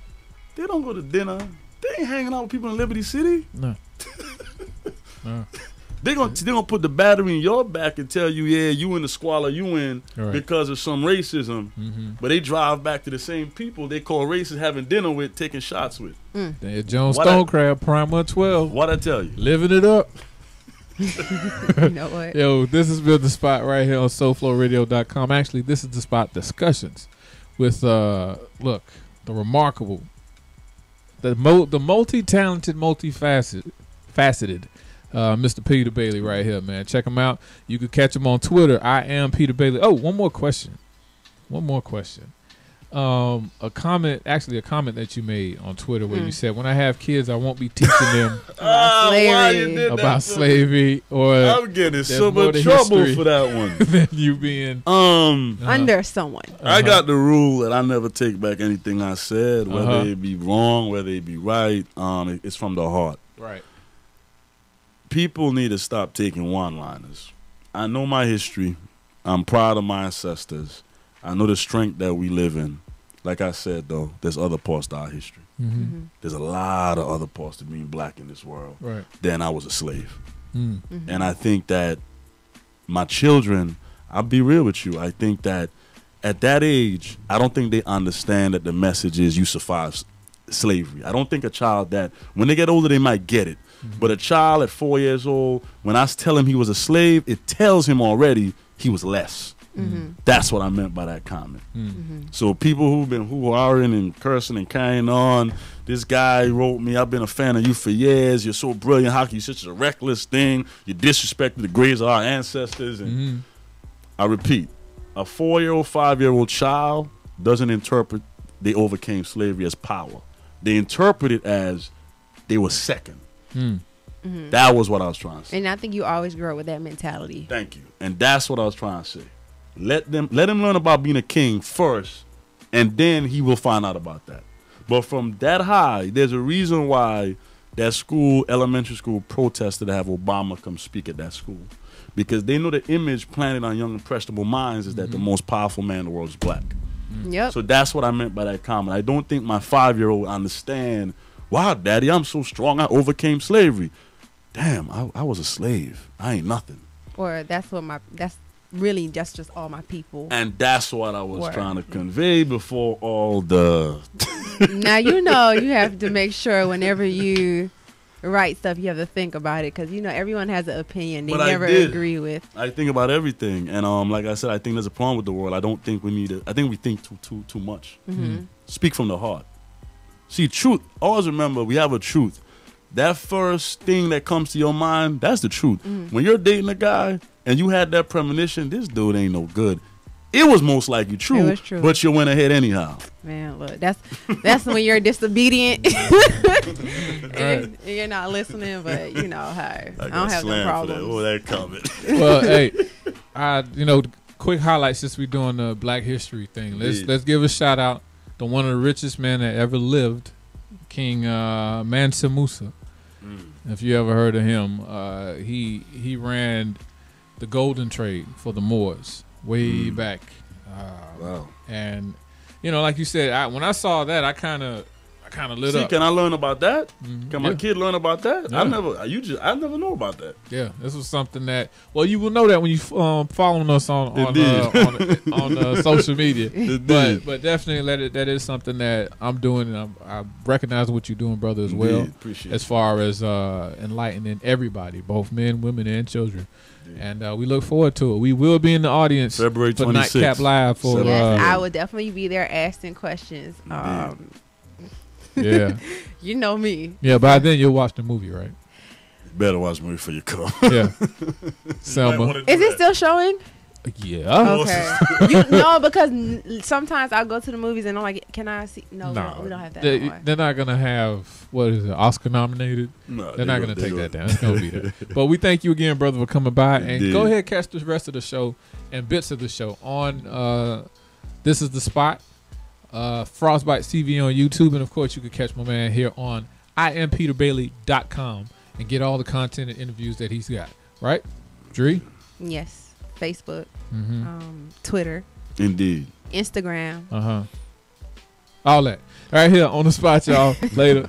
they don't go to dinner. They ain't hanging out with people in Liberty City. No. They're gonna put the battery in your back and tell you, yeah, you in the squalor you in because of some racism. But they drive back to the same people they call racist, having dinner with, taking shots with. John Stonecraft, Primer 12. What I tell you? Living it up. you know what? Yo, this has been the spot right here on SoulFlowRadio.com. Actually, this is the spot discussions with the remarkable, the multi-talented, multifaceted Mr. Peter Bailey right here, man. Check him out. You can catch him on Twitter. I am Peter Bailey. Oh, one more question. A comment that you made on Twitter where you said, when I have kids, I won't be teaching them about slavery or I'm getting so much trouble for that one. than you being under someone. I got the rule that I never take back anything I said, whether it be wrong, whether it be right. It's from the heart. right. People need to stop taking one-liners. I know my history. I'm proud of my ancestors. I know the strength that we live in. like I said, though, there's other parts to our history. There's a lot of other parts to being black in this world. Right. Then I was a slave. And I think that my children, I'll be real with you, I think that at that age, I don't think they understand that the message is you survive slavery. I don't think a child that, when they get older, they might get it. But a child at 4 years old, when I tell him he was a slave, it tells him already he was less. That's what I meant by that comment. So people who are in and cursing and carrying on, this guy wrote me, I've been a fan of you for years. You're so brilliant. How can you such a reckless thing? You disrespected the graves of our ancestors. And I repeat, a 4-year-old, 5-year-old child doesn't interpret they overcame slavery as power. They interpret it as they were second. That was what I was trying to say. And I think you always grow up with that mentality. Thank you. And that's what I was trying to say. Let him learn about being a king first, and then he will find out about that. But from that high, there's a reason why that school, elementary school, protested to have Obama come speak at that school. Because they know the image planted on young, impressionable minds is that the most powerful man in the world is black. Yep. So that's what I meant by that comment. I don't think my 5-year-old understand, wow, Daddy, I'm so strong, I overcame slavery. Damn, I was a slave. I ain't nothing. Or that's really just all my people. And that's what I was trying to convey before all the... Now, you have to make sure whenever you write stuff, you have to think about it. Because, everyone has an opinion they never agree with. I think about everything. And like I said, I think there's a problem with the world. I don't think we need it. I think we think too much. Speak from the heart. See, truth. Always remember, we have a truth. That first thing that comes to your mind, that's the truth. When you're dating a guy and you had that premonition, this dude ain't no good, it was most likely true, it was true. But you went ahead anyhow. Man, look, that's when you're disobedient and you're not listening, but hey, I don't have no problems. Oh, that comment. Well, hey, quick highlight since we're doing the Black History thing. Let's give a shout out to one of the richest men that ever lived, King Mansa Musa. If you ever heard of him, he ran the golden trade for the Moors way back. Wow. And like you said, when I saw that, I kind of lit up. Can I learn about that? Can my kid learn about that? Yeah. I never know about that. Yeah, this was something that, well, you will know that when you following us on social media. But definitely that is something that I'm doing, and I recognize what you're doing, brother, as well. Appreciate as far as enlightening everybody, both men, women, and children. And we look forward to it. We will be in the audience February 26th. for Nightcap Live. Yes, I will definitely be there asking questions. Yeah. You know me. Yeah, by then you'll watch the movie, right? You better watch the movie before you come. Yeah. Selma. Is it still showing? Yeah. Okay. No, because sometimes I'll go to the movies and I'm like, can I see? No, we don't have that anymore. They're not going to have, what is it, Oscar nominated? No, they're not going to take that down. It's going to be there. But we thank you again, brother, for coming by. And go ahead, catch the rest of the show and bits of the show on This Is The Spot, Frostbite CV on YouTube. And, of course, you can catch my man here on IamPeterBailey.com and get all the content and interviews that he's got. Right? Dree? Yes. Facebook, Twitter, indeed, Instagram, all that right here on the spot, y'all. Later.